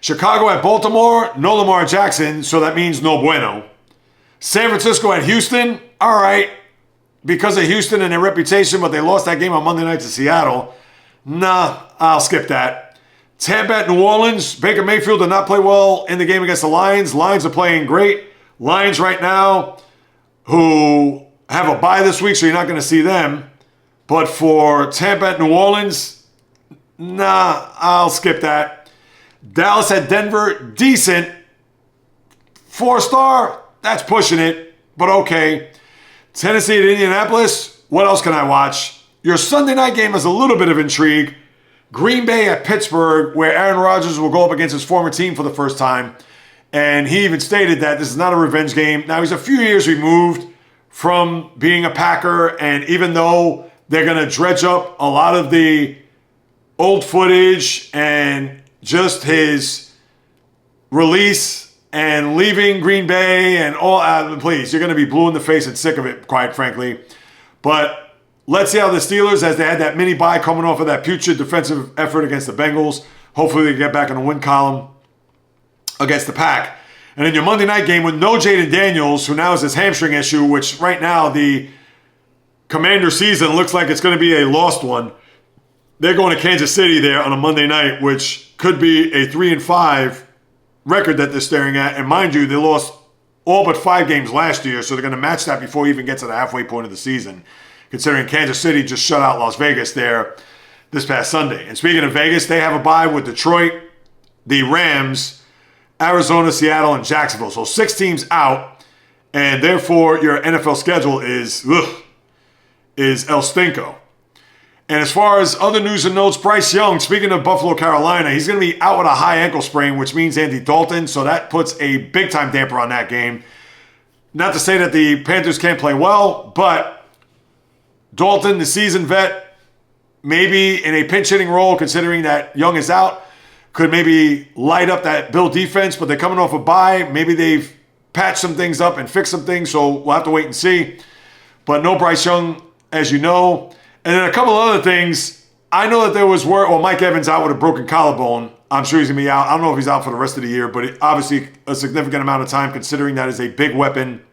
Chicago at Baltimore, no Lamar Jackson, so that means no bueno. San Francisco at Houston, all right, because of Houston and their reputation, but they lost that game on Monday night to Seattle. Nah, I'll skip that. Tampa at New Orleans, Baker Mayfield did not play well in the game against the Lions. Lions are playing great. Lions right now, who have a bye this week, so you're not going to see them. But for Tampa at New Orleans, nah, I'll skip that. Dallas at Denver, decent. 4-star, that's pushing it, but okay. Tennessee at Indianapolis, what else can I watch? Your Sunday night game has a little bit of intrigue. Green Bay at Pittsburgh, where Aaron Rodgers will go up against his former team for the first time. And he even stated that this is not a revenge game. Now, he's a few years removed from being a Packer, and even though they're going to dredge up a lot of the old footage and just his release and leaving Green Bay and all, please, you're going to be blue in the face and sick of it, quite frankly. But let's see how the Steelers, as they had that mini bye coming off of that putrid defensive effort against the Bengals, hopefully they get back in the win column against the Pack. And then your Monday night game with no Jaden Daniels, who now has this hamstring issue, which right now the Commander season looks like it's going to be a lost one. They're going to Kansas City there on a Monday night, which could be a 3-5 record that they're staring at. And mind you, they lost all but 5 games last year, so they're going to match that before you even get to the halfway point of the season, considering Kansas City just shut out Las Vegas there this past Sunday. And speaking of Vegas, they have a bye with Detroit, the Rams, Arizona, Seattle, and Jacksonville. So 6 teams out, and therefore your NFL schedule is El Stinko. And as far as other news and notes, Bryce Young, speaking of Buffalo, Carolina, he's going to be out with a high ankle sprain, which means Andy Dalton. So that puts a big-time damper on that game. Not to say that the Panthers can't play well, but Dalton, the seasoned vet, maybe in a pinch-hitting role, considering that Young is out, could maybe light up that Bill defense, but they're coming off a bye. Maybe they've patched some things up and fixed some things, so we'll have to wait and see. But no Bryce Young, as you know. And then a couple of other things. I know that there was word, Mike Evans out with a broken collarbone. I'm sure he's going to be out. I don't know if he's out for the rest of the year, but obviously a significant amount of time considering that is a big weapon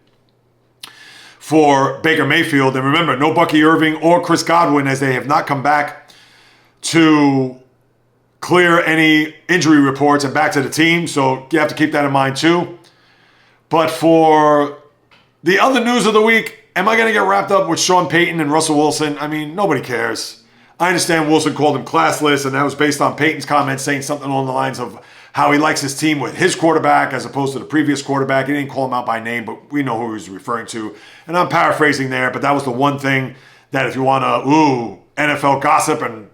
for Baker Mayfield. And remember, no Bucky Irving or Chris Godwin, as they have not come back to clear any injury reports and back to the team. So you have to keep that in mind too. But for the other news of the week, am I going to get wrapped up with Sean Payton and Russell Wilson? I mean, nobody cares. I understand Wilson called him classless, and that was based on Payton's comments saying something along the lines of how he likes his team with his quarterback as opposed to the previous quarterback. He didn't call him out by name, but we know who he was referring to. And I'm paraphrasing there, but that was the one thing that if you want to, NFL gossip and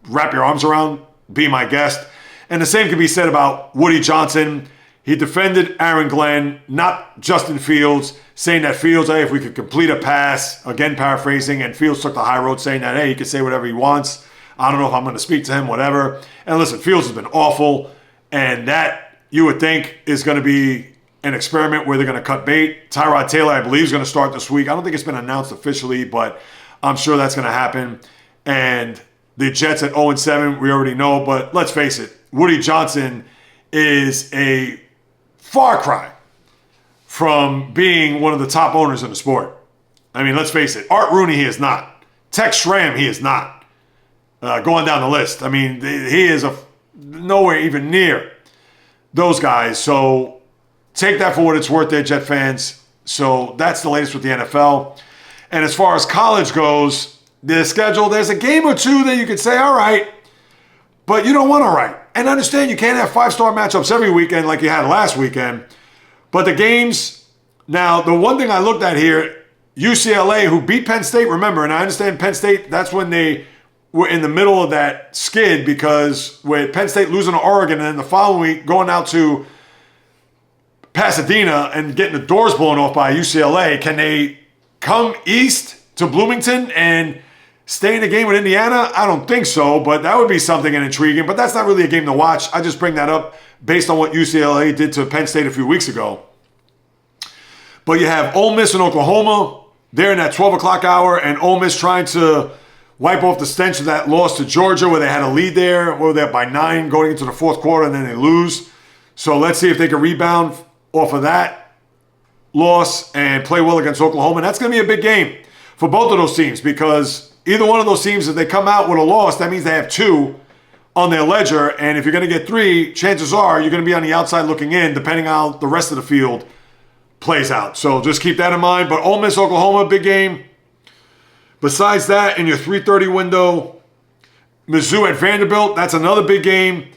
wrap your arms around, be my guest. And the same can be said about Woody Johnson. He defended Aaron Glenn, not Justin Fields, saying that Fields, hey, if we could complete a pass, again paraphrasing, and Fields took the high road saying that, hey, he can say whatever he wants. I don't know if I'm going to speak to him, whatever. And listen, Fields has been awful, and that, you would think, is going to be an experiment where they're going to cut bait. Tyrod Taylor, I believe, is going to start this week. I don't think it's been announced officially, but I'm sure that's going to happen. And the Jets at 0-7, we already know, but let's face it, Woody Johnson is a far cry from being one of the top owners in the sport. I mean, let's face it. Art Rooney, he is not. Tex Schramm, he is not. Going down the list. I mean, he is nowhere even near those guys. So take that for what it's worth there, Jet fans. So that's the latest with the NFL. And as far as college goes, the schedule, there's a game or two that you could say, all right, but you don't want all right. And understand you can't have 5-star matchups every weekend like you had last weekend. But the games, now the one thing I looked at here, UCLA, who beat Penn State, remember, and I understand Penn State, that's when they were in the middle of that skid because with Penn State losing to Oregon and then the following week going out to Pasadena and getting the doors blown off by UCLA, can they come east to Bloomington and stay in the game with Indiana? I don't think so, but that would be something and intriguing. But that's not really a game to watch. I just bring that up based on what UCLA did to Penn State a few weeks ago. But you have Ole Miss and Oklahoma. They're in that 12 o'clock hour, and Ole Miss trying to wipe off the stench of that loss to Georgia where they had a lead there. Where they're by 9 going into the fourth quarter, and then they lose. So let's see if they can rebound off of that loss and play well against Oklahoma. And that's going to be a big game for both of those teams because either one of those teams, if they come out with a loss, that means they have 2 on their ledger. And if you're going to get 3, chances are you're going to be on the outside looking in, depending on how the rest of the field plays out. So just keep that in mind. But Ole Miss, Oklahoma, big game. Besides that, in your 3:30 window, Mizzou at Vanderbilt, that's another big game.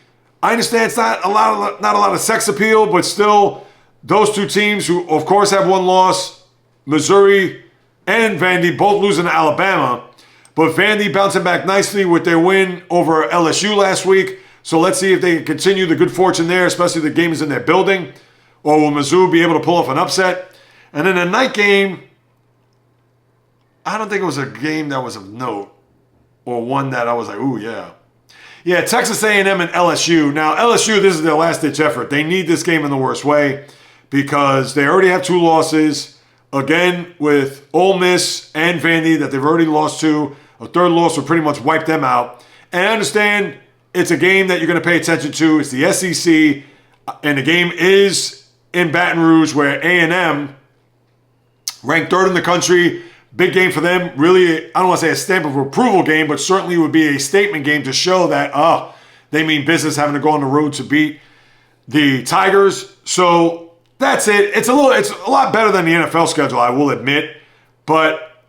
I understand it's not a lot of sex appeal, but still, those two teams who, of course, have one loss, Missouri and Vandy, both losing to Alabama. But Vandy bouncing back nicely with their win over LSU last week. So let's see if they can continue the good fortune there, especially if the game is in their building. Or will Mizzou be able to pull off an upset? And then the night game, I don't think it was a game that was of note or one that I was like, ooh, yeah. Yeah, Texas A&M and LSU. Now, LSU, this is their last-ditch effort. They need this game in the worst way because they already have 2 losses. Again, with Ole Miss and Vandy that they've already lost to. A third loss would pretty much wipe them out. And I understand it's a game that you're going to pay attention to. It's the SEC, and the game is in Baton Rouge where A&M, ranked 3rd in the country, big game for them. Really, I don't want to say a stamp of approval game, but certainly would be a statement game to show that, they mean business having to go on the road to beat the Tigers. So that's it. It's a lot better than the NFL schedule, I will admit, but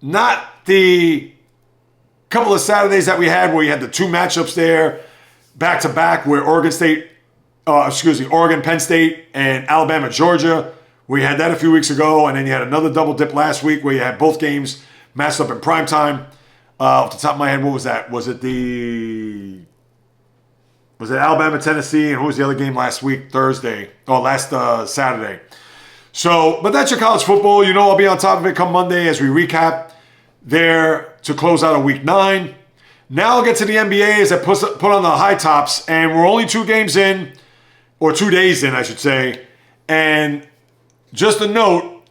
not the couple of Saturdays that we had where you had the 2 matchups there back to back where Oregon, Penn State, and Alabama, Georgia. We had that a few weeks ago, and then you had another double dip last week where you had both games matched up in primetime. Off the top of my head, what was that? Was it Alabama, Tennessee, and who was the other game last week? Last Saturday. So, but that's your college football. You know I'll be on top of it come Monday as we recap there to close out a week 9. Now I'll get to the NBA as I put on the high tops, and we're only 2 games in, or 2 days in, I should say, and just a note,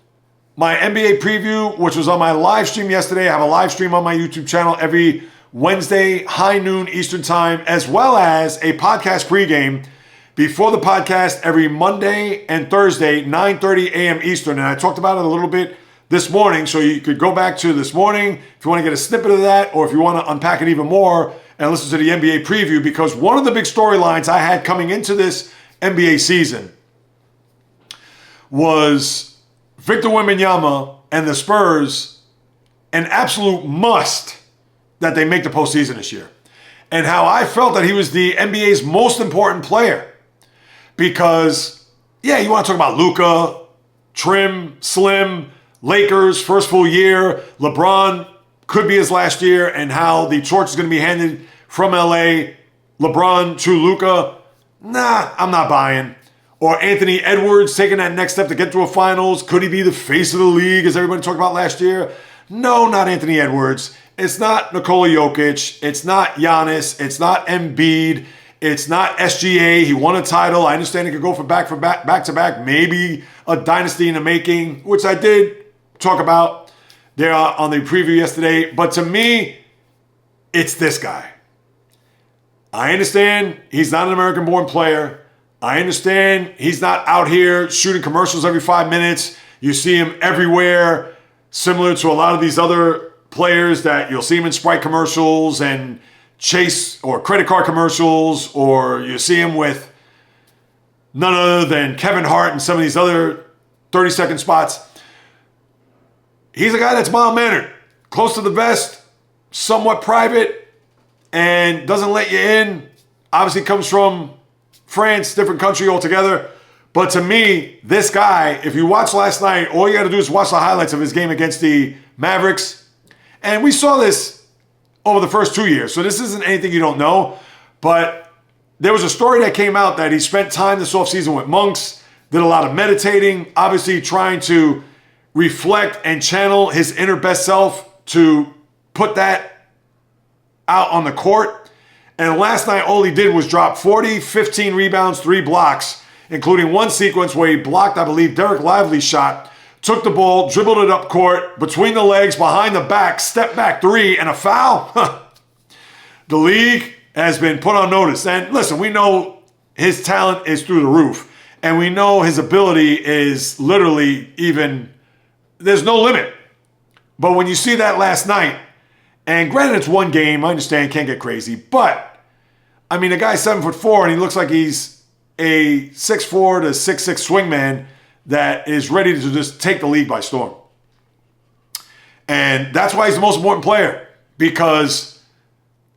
my NBA preview, which was on my live stream yesterday, I have a live stream on my YouTube channel every Wednesday, high noon Eastern time, as well as a podcast pregame before the podcast every Monday and Thursday, 9:30 a.m. Eastern. And I talked about it a little bit this morning, so you could go back to this morning if you want to get a snippet of that, or if you want to unpack it even more and listen to the NBA preview, because one of the big storylines I had coming into this NBA season was Victor Wembanyama and the Spurs, an absolute must that they make the postseason this year. And how I felt that he was the NBA's most important player. Because, yeah, you want to talk about Luka, trim, slim, Lakers, first full year, LeBron could be his last year, and how the torch is going to be handed from LA, LeBron to Luka. Nah, I'm not buying. Or Anthony Edwards taking that next step to get to a finals. Could he be the face of the league, as everybody talked about last year? No, not Anthony Edwards. It's not Nikola Jokic. It's not Giannis. It's not Embiid. It's not SGA. He won a title. I understand he could go for back to back. Maybe a dynasty in the making, which I did talk about there on the preview yesterday. But to me, it's this guy. I understand he's not an American-born player. I understand he's not out here shooting commercials every 5 minutes. You see him everywhere, similar to a lot of these other players that you'll see him in Sprite commercials and Chase or credit card commercials, or you see him with none other than Kevin Hart and some of these other 30-second spots. He's a guy that's mild-mannered, close to the vest, somewhat private, and doesn't let you in. Obviously comes from France, different country altogether. But to me, this guy, if you watch last night, all you got to do is watch the highlights of his game against the Mavericks. And we saw this over the first 2 years, so this isn't anything you don't know. But there was a story that came out that he spent time this offseason with monks, did a lot of meditating, obviously trying to reflect and channel his inner best self to put that out on the court. And last night, all he did was drop 40, 15 rebounds, 3 blocks, including one sequence where he blocked, I believe, Derek Lively's shot, took the ball, dribbled it up court, between the legs, behind the back, step back 3, and a foul. The league has been put on notice. And listen, we know his talent is through the roof. And we know his ability is literally there's no limit. But when you see that last night, and granted it's one game, I understand, can't get crazy. But, I mean, the guy's 7'4", and he looks like he's a 6'4" to 6'6" swingman that is ready to just take the league by storm. And that's why he's the most important player. Because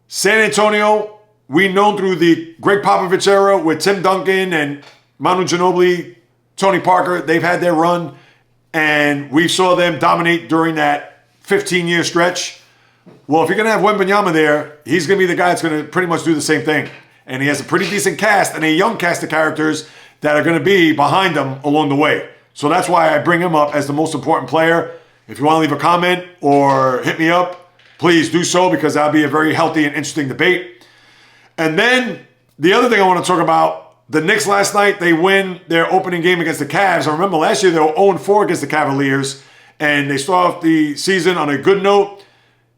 San Antonio, we know through the Greg Popovich era with Tim Duncan and Manu Ginobili, Tony Parker, they've had their run. And we saw them dominate during that 15-year stretch. Well, if you're going to have Wembanyama there, he's going to be the guy that's going to pretty much do the same thing. And he has a pretty decent cast and a young cast of characters that are going to be behind him along the way. So that's why I bring him up as the most important player. If you want to leave a comment or hit me up, please do so, because that'll be a very healthy and interesting debate. And then the other thing I want to talk about, the Knicks last night, they win their opening game against the Cavs. I remember last year they were 0-4 against the Cavaliers, and they start off the season on a good note.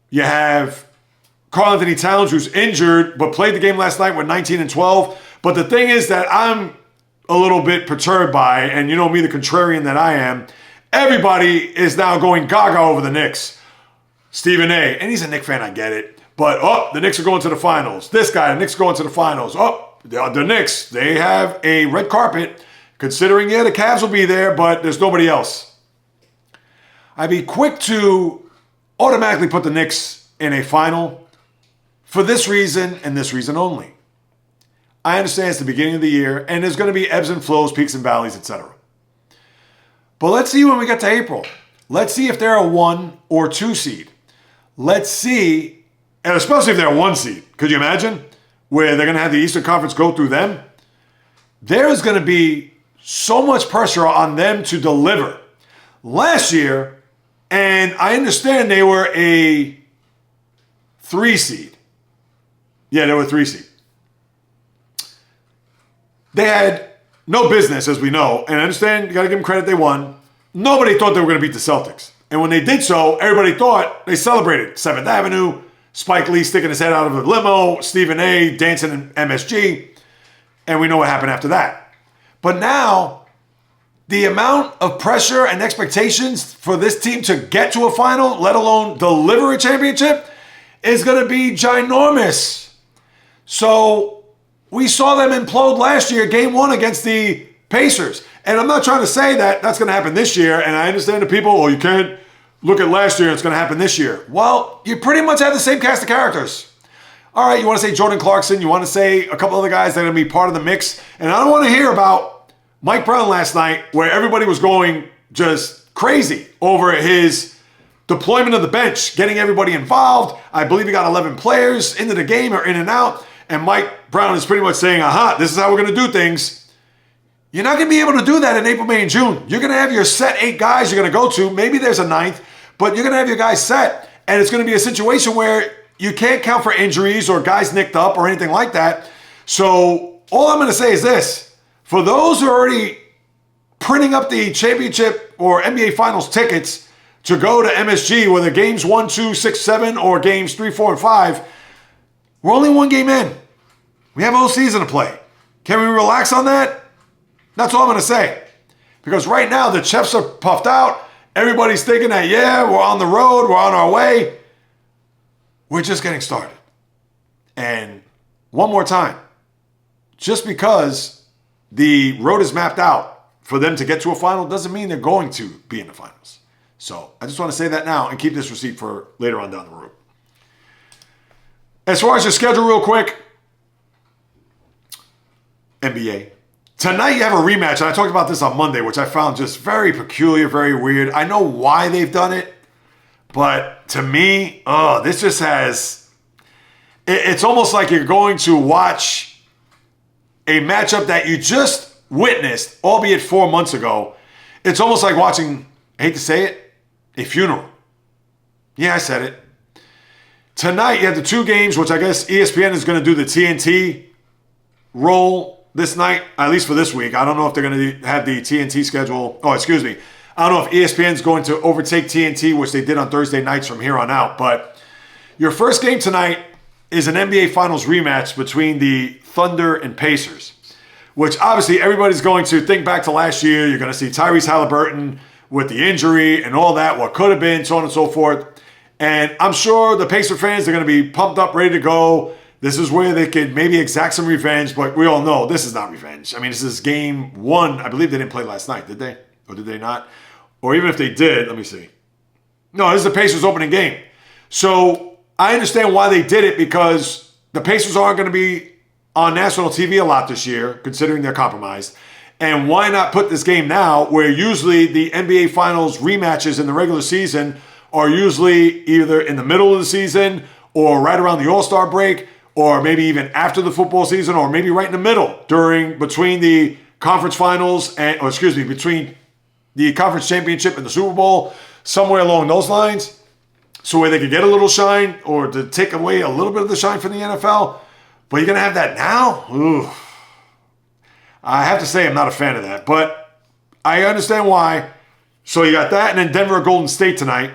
You have Karl Anthony Towns, who's injured, but played the game last night with 19 and 12. But the thing is that I'm a little bit perturbed by, and you know me, the contrarian that I am, everybody is now going gaga over the Knicks. Stephen A., and he's a Knicks fan, I get it. But, the Knicks are going to the finals. This guy, the Knicks are going to the finals. The Knicks, they have a red carpet, considering, the Cavs will be there, but there's nobody else. I'd be quick to automatically put the Knicks in a final for this reason and this reason only. I understand it's the beginning of the year, and there's going to be ebbs and flows, peaks and valleys, etc. But let's see when we get to April. Let's see if they're a 1 or 2 seed. Let's see, and especially if they're a 1 seed. Could you imagine? Where they're going to have the Eastern Conference go through them. There's going to be so much pressure on them to deliver. Last year, and I understand they were a 3 seed. Yeah, they were a 3 seed. They had no business, as we know, and I understand, you got to give them credit, they won. Nobody thought they were going to beat the Celtics. And when they did so, everybody thought they celebrated. 7th Avenue, Spike Lee sticking his head out of a limo, Stephen A. dancing in MSG, and we know what happened after that. But now, the amount of pressure and expectations for this team to get to a final, let alone deliver a championship, is going to be ginormous. So we saw them implode last year, game 1 against the Pacers. And I'm not trying to say that that's going to happen this year. And I understand the people, you can't look at last year and it's going to happen this year. Well, you pretty much have the same cast of characters. All right, you want to say Jordan Clarkson, you want to say a couple other guys that are going to be part of the mix. And I don't want to hear about Mike Brown last night where everybody was going just crazy over his deployment of the bench, getting everybody involved. I believe he got 11 players into the game or in and out. And Mike Brown is pretty much saying, this is how we're going to do things. You're not going to be able to do that in April, May, and June. You're going to have your set 8 guys you're going to go to. Maybe there's a 9th, but you're going to have your guys set. And it's going to be a situation where you can't count for injuries or guys nicked up or anything like that. So all I'm going to say is this. For those who are already printing up the championship or NBA Finals tickets to go to MSG, whether games 1, 2, 6, 7, or games 3, 4, and 5, we're only 1 game in. We have a whole season to play. Can we relax on that? That's all I'm going to say. Because right now, the chips are puffed out. Everybody's thinking that, we're on the road, we're on our way. We're just getting started. And one more time, just because the road is mapped out for them to get to a final doesn't mean they're going to be in the finals. So I just want to say that now and keep this receipt for later on down the road. As far as your schedule real quick, NBA. Tonight you have a rematch, and I talked about this on Monday, which I found just very peculiar, very weird. I know why they've done it, but to me, this just has... It's almost like you're going to watch a matchup that you just witnessed, albeit 4 months ago. It's almost like watching, I hate to say it, a funeral. Yeah, I said it. Tonight, you have the 2 games, which I guess ESPN is going to do the TNT role this night, at least for this week. I don't know if they're going to have the TNT schedule. I don't know if ESPN is going to overtake TNT, which they did on Thursday nights from here on out. But your first game tonight is an NBA Finals rematch between the Thunder and Pacers, which obviously everybody's going to think back to last year. You're going to see Tyrese Halliburton with the injury and all that, what could have been, so on and so forth. And I'm sure the Pacer fans are going to be pumped up, ready to go. This is where they could maybe exact some revenge, but we all know this is not revenge. I mean, this is game 1. I believe they didn't play last night, did they? Or did they not? Or even if they did, let me see. No, this is the Pacers' opening game. So I understand why they did it, because the Pacers aren't going to be on national TV a lot this year, considering they're compromised. And why not put this game now, where usually the NBA Finals rematches in the regular season are usually either in the middle of the season or right around the All-Star break, or maybe even after the football season, or maybe right in the middle between the conference finals between the conference championship and the Super Bowl, somewhere along those lines, so where they could get a little shine or to take away a little bit of the shine from the NFL. But you're going to have that now? Ooh. I have to say I'm not a fan of that, but I understand why. So you got that, and then Denver Golden State tonight.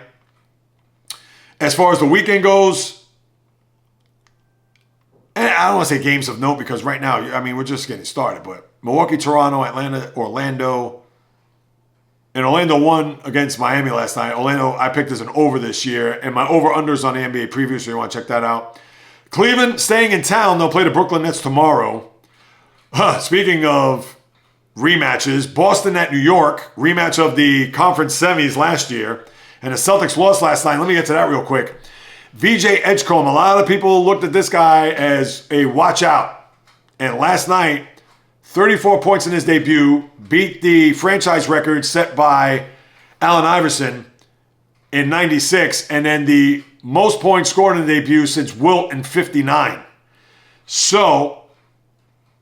As far as the weekend goes, and I don't want to say games of note, because right now, I mean, we're just getting started, but Milwaukee, Toronto, Atlanta, Orlando. And Orlando won against Miami last night. Orlando, I picked as an over this year, and my over-unders on the NBA preview, so you want to check that out. Cleveland staying in town. They'll play the Brooklyn Nets tomorrow. Speaking of rematches, Boston at New York, rematch of the conference semis last year, and the Celtics lost last night. Let me get to that real quick. VJ Edgecombe, a lot of people looked at this guy as a watch out. And last night, 34 points in his debut, beat the franchise record set by Allen Iverson in 96, and then the most points scored in the debut since Wilt in 59. So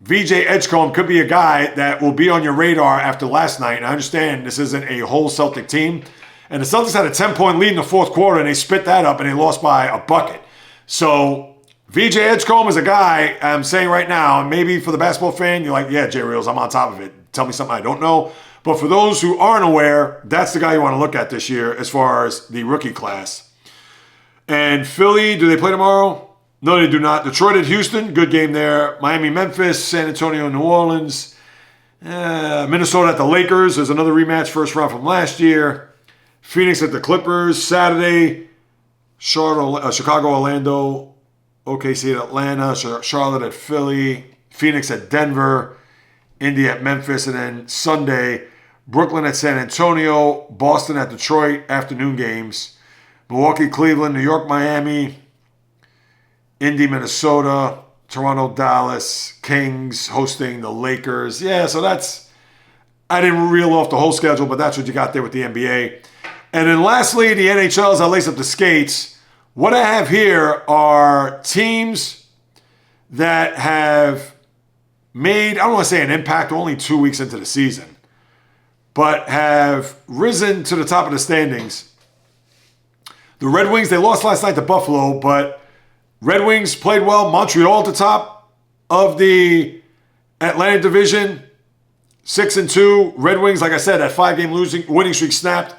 VJ Edgecombe could be a guy that will be on your radar after last night. And I understand this isn't a whole Celtic team. And the Celtics had a 10-point lead in the 4th quarter, and they spit that up, and they lost by a bucket. So VJ Edgecombe is a guy, I'm saying right now, and maybe for the basketball fan, you're like, yeah, JAYREELZ, I'm on top of it. Tell me something I don't know. But for those who aren't aware, that's the guy you want to look at this year as far as the rookie class. And Philly, do they play tomorrow? No, they do not. Detroit at Houston, good game there. Miami, Memphis, San Antonio, New Orleans. Minnesota at the Lakers. There's another rematch, first round from last year. Phoenix at the Clippers, Saturday. Chicago, Orlando. OKC at Atlanta, Charlotte at Philly, Phoenix at Denver, Indy at Memphis, and then Sunday, Brooklyn at San Antonio, Boston at Detroit, afternoon games, Milwaukee, Cleveland, New York, Miami, Indy, Minnesota, Toronto, Dallas, Kings hosting the Lakers. Yeah, so I didn't reel off the whole schedule, but that's what you got there with the NBA. And then lastly, the NHL, as I lace up the skates, what I have here are teams that have made, I don't want to say an impact, only 2 weeks into the season, but have risen to the top of the standings. The Red Wings, they lost last night to Buffalo, but Red Wings played well. Montreal at the top of the Atlantic Division, 6-2. Red Wings, like I said, that 5-game winning streak snapped.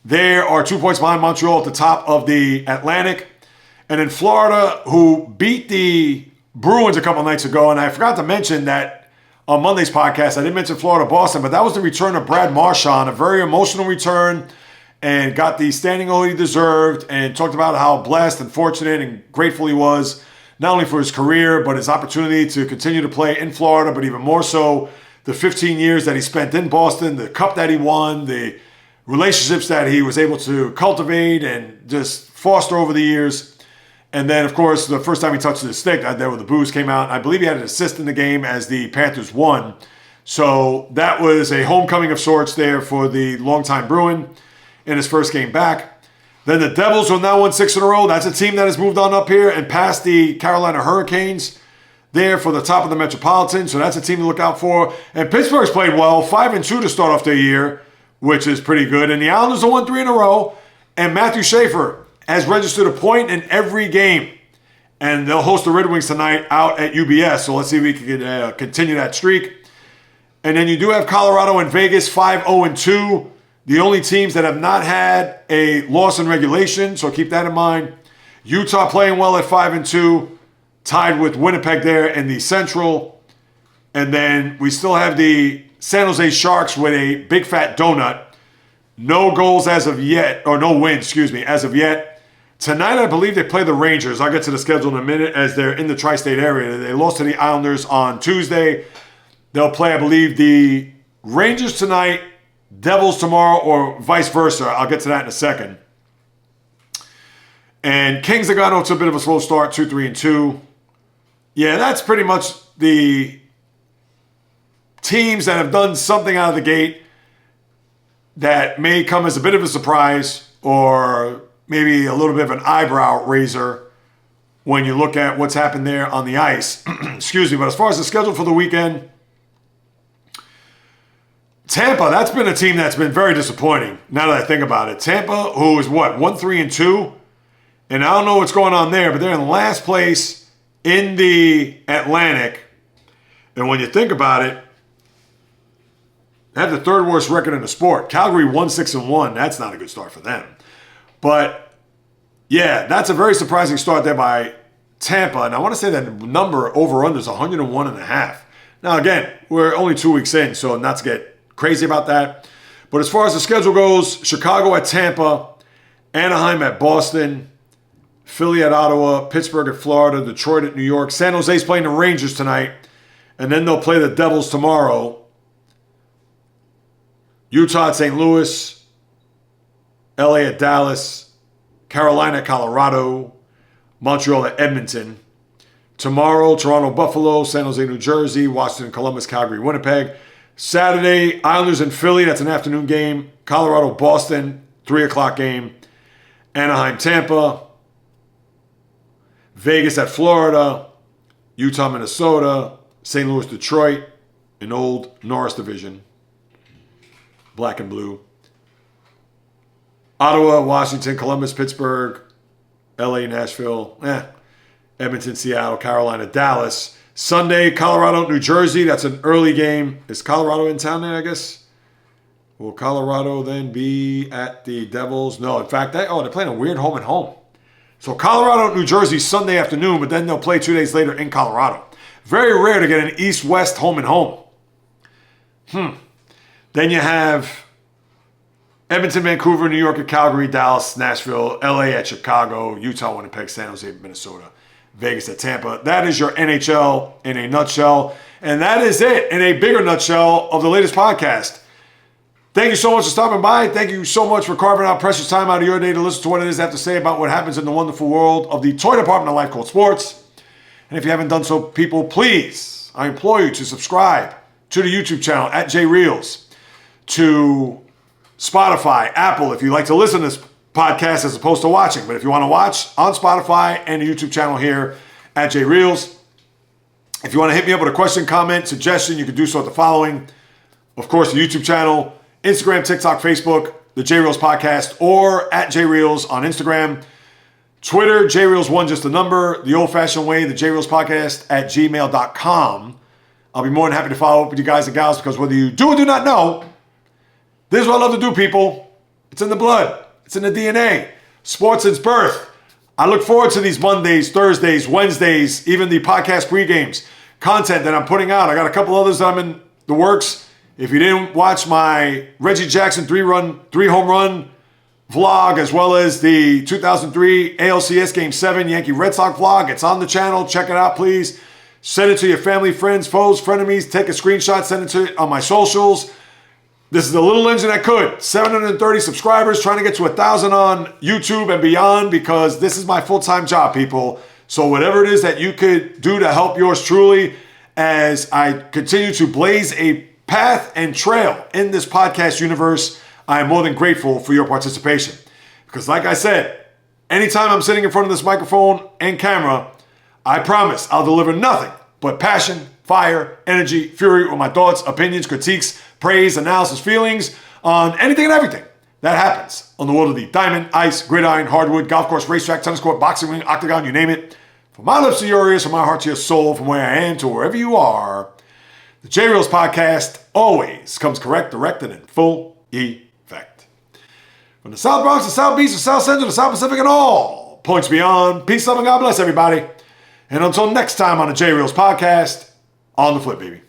They are 2 points behind Montreal at the top of the Atlantic. And in Florida, who beat the Bruins a couple nights ago, and I forgot to mention that on Monday's podcast, I didn't mention Florida-Boston, but that was the return of Brad Marchand, a very emotional return, and got the standing O he deserved, and talked about how blessed and fortunate and grateful he was, not only for his career, but his opportunity to continue to play in Florida, but even more so the 15 years that he spent in Boston, the cup that he won, the relationships that he was able to cultivate and just foster over the years. And then, of course, the first time he touched the stick, there where the booze came out, I believe he had an assist in the game as the Panthers won. So that was a homecoming of sorts there for the longtime Bruin in his first game back. Then the Devils have now won 6 in a row. That's a team that has moved on up here and passed the Carolina Hurricanes there for the top of the Metropolitan. So that's a team to look out for. And Pittsburgh's played well, 5-2 to start off their year, which is pretty good. And the Islanders have won 3 in a row. And Matthew Schaefer has registered a point in every game. And they'll host the Red Wings tonight out at UBS. So let's see if we can continue that streak. And then you do have Colorado and Vegas, 5-0-2. The only teams that have not had a loss in regulation, so keep that in mind. Utah playing well at 5-2, tied with Winnipeg there in the Central. And then we still have the San Jose Sharks with a big fat donut. No goals as of yet, or no wins, as of yet. Tonight, I believe they play the Rangers. I'll get to the schedule in a minute as they're in the tri-state area. They lost to the Islanders on Tuesday. They'll play, I believe, the Rangers tonight, Devils tomorrow, or vice versa. I'll get to that in a second. And Kings have gotten off to a bit of a slow start, 2-3-2. Yeah, that's pretty much the teams that have done something out of the gate that may come as a bit of a surprise or maybe a little bit of an eyebrow raiser when you look at what's happened there on the ice. Excuse me, but as far as the schedule for the weekend, Tampa, that's been a team that's been very disappointing, now that I think about it. Tampa, who is 1-3-2? And I don't know what's going on there, but they're in last place in the Atlantic. And when you think about it, they have the third worst record in the sport. Calgary 1-6-1. That's not a good start for them. But, yeah, that's a very surprising start there by Tampa. And I want to say that number over-under is 101.5. Now, again, we're only 2 weeks in, so not to get crazy about that. But as far as the schedule goes, Chicago at Tampa, Anaheim at Boston, Philly at Ottawa, Pittsburgh at Florida, Detroit at New York. San Jose's playing the Rangers tonight, and then they'll play the Devils tomorrow. Utah at St. Louis, LA at Dallas, Carolina at Colorado, Montreal at Edmonton. Tomorrow, Toronto, Buffalo, San Jose, New Jersey, Washington, Columbus, Calgary, Winnipeg. Saturday, Islanders and Philly, that's an afternoon game. Colorado, Boston, 3 o'clock game. Anaheim, Tampa. Vegas at Florida. Utah, Minnesota. St. Louis, Detroit. An old Norris division. Black and blue. Ottawa, Washington, Columbus, Pittsburgh. LA, Nashville. Edmonton, Seattle, Carolina, Dallas. Sunday, Colorado, New Jersey. That's an early game. Is Colorado in town then, I guess? Will Colorado then be at the Devils? No, in fact, they're playing a weird home and home. So Colorado, New Jersey, Sunday afternoon, but then they'll play 2 days later in Colorado. Very rare to get an East-West home and home. Then you have Edmonton, Vancouver, New York at Calgary, Dallas, Nashville, LA at Chicago, Utah, Winnipeg, San Jose, Minnesota. Vegas at Tampa. That is your NHL in a nutshell. And that is it in a bigger nutshell of the latest podcast. Thank you so much for stopping by. Thank you so much for carving out precious time out of your day to listen to what it is I have to say about what happens in the wonderful world of the toy department of life called sports. And if you haven't done so, people, please, I implore you to subscribe to the YouTube channel at JAYREELZ, to Spotify, Apple, if you like to listen to this podcast as opposed to watching. But if you want to watch, on Spotify and the YouTube channel here at JAYREELZ. If you want to hit me up with a question, comment, suggestion, you can do so at the following. Of course, the YouTube channel, Instagram, TikTok, Facebook, the JAYREELZ podcast, or at JAYREELZ on Instagram. Twitter, JAYREELZ1, just a number. The old-fashioned way, the JAYREELZ podcast at gmail.com. I'll be more than happy to follow up with you guys and gals, because whether you do or do not know, this is what I love to do, people. It's in the blood. It's in the DNA. Sports since birth. I look forward to these Mondays, Thursdays, Wednesdays, even the podcast pre-games. Content that I'm putting out. I got a couple others that I'm in the works. If you didn't watch my Reggie Jackson three home run vlog, as well as the 2003 ALCS Game 7 Yankee Red Sox vlog, it's on the channel. Check it out, please. Send it to your family, friends, foes, frenemies. Take a screenshot. Send it to it on my socials. This is the little engine that could. 730 subscribers, trying to get to 1,000 on YouTube and beyond, because this is my full-time job, people. So whatever it is that you could do to help yours truly as I continue to blaze a path and trail in this podcast universe, I am more than grateful for your participation. Because like I said, anytime I'm sitting in front of this microphone and camera, I promise I'll deliver nothing but passion, fire, energy, fury with my thoughts, opinions, critiques, praise, analysis, feelings on anything and everything that happens on the world of the diamond, ice, gridiron, hardwood, golf course, racetrack, tennis court, boxing ring, octagon, you name it. From my lips to your ears, from my heart to your soul, from where I am to wherever you are, the JAYREELZ podcast always comes correct, direct, and in full effect. From the South Bronx, the South Beach, the South Central, the South Pacific, and all points beyond, peace, love, and God bless everybody. And until next time on the JAYREELZ podcast, on the flip, baby.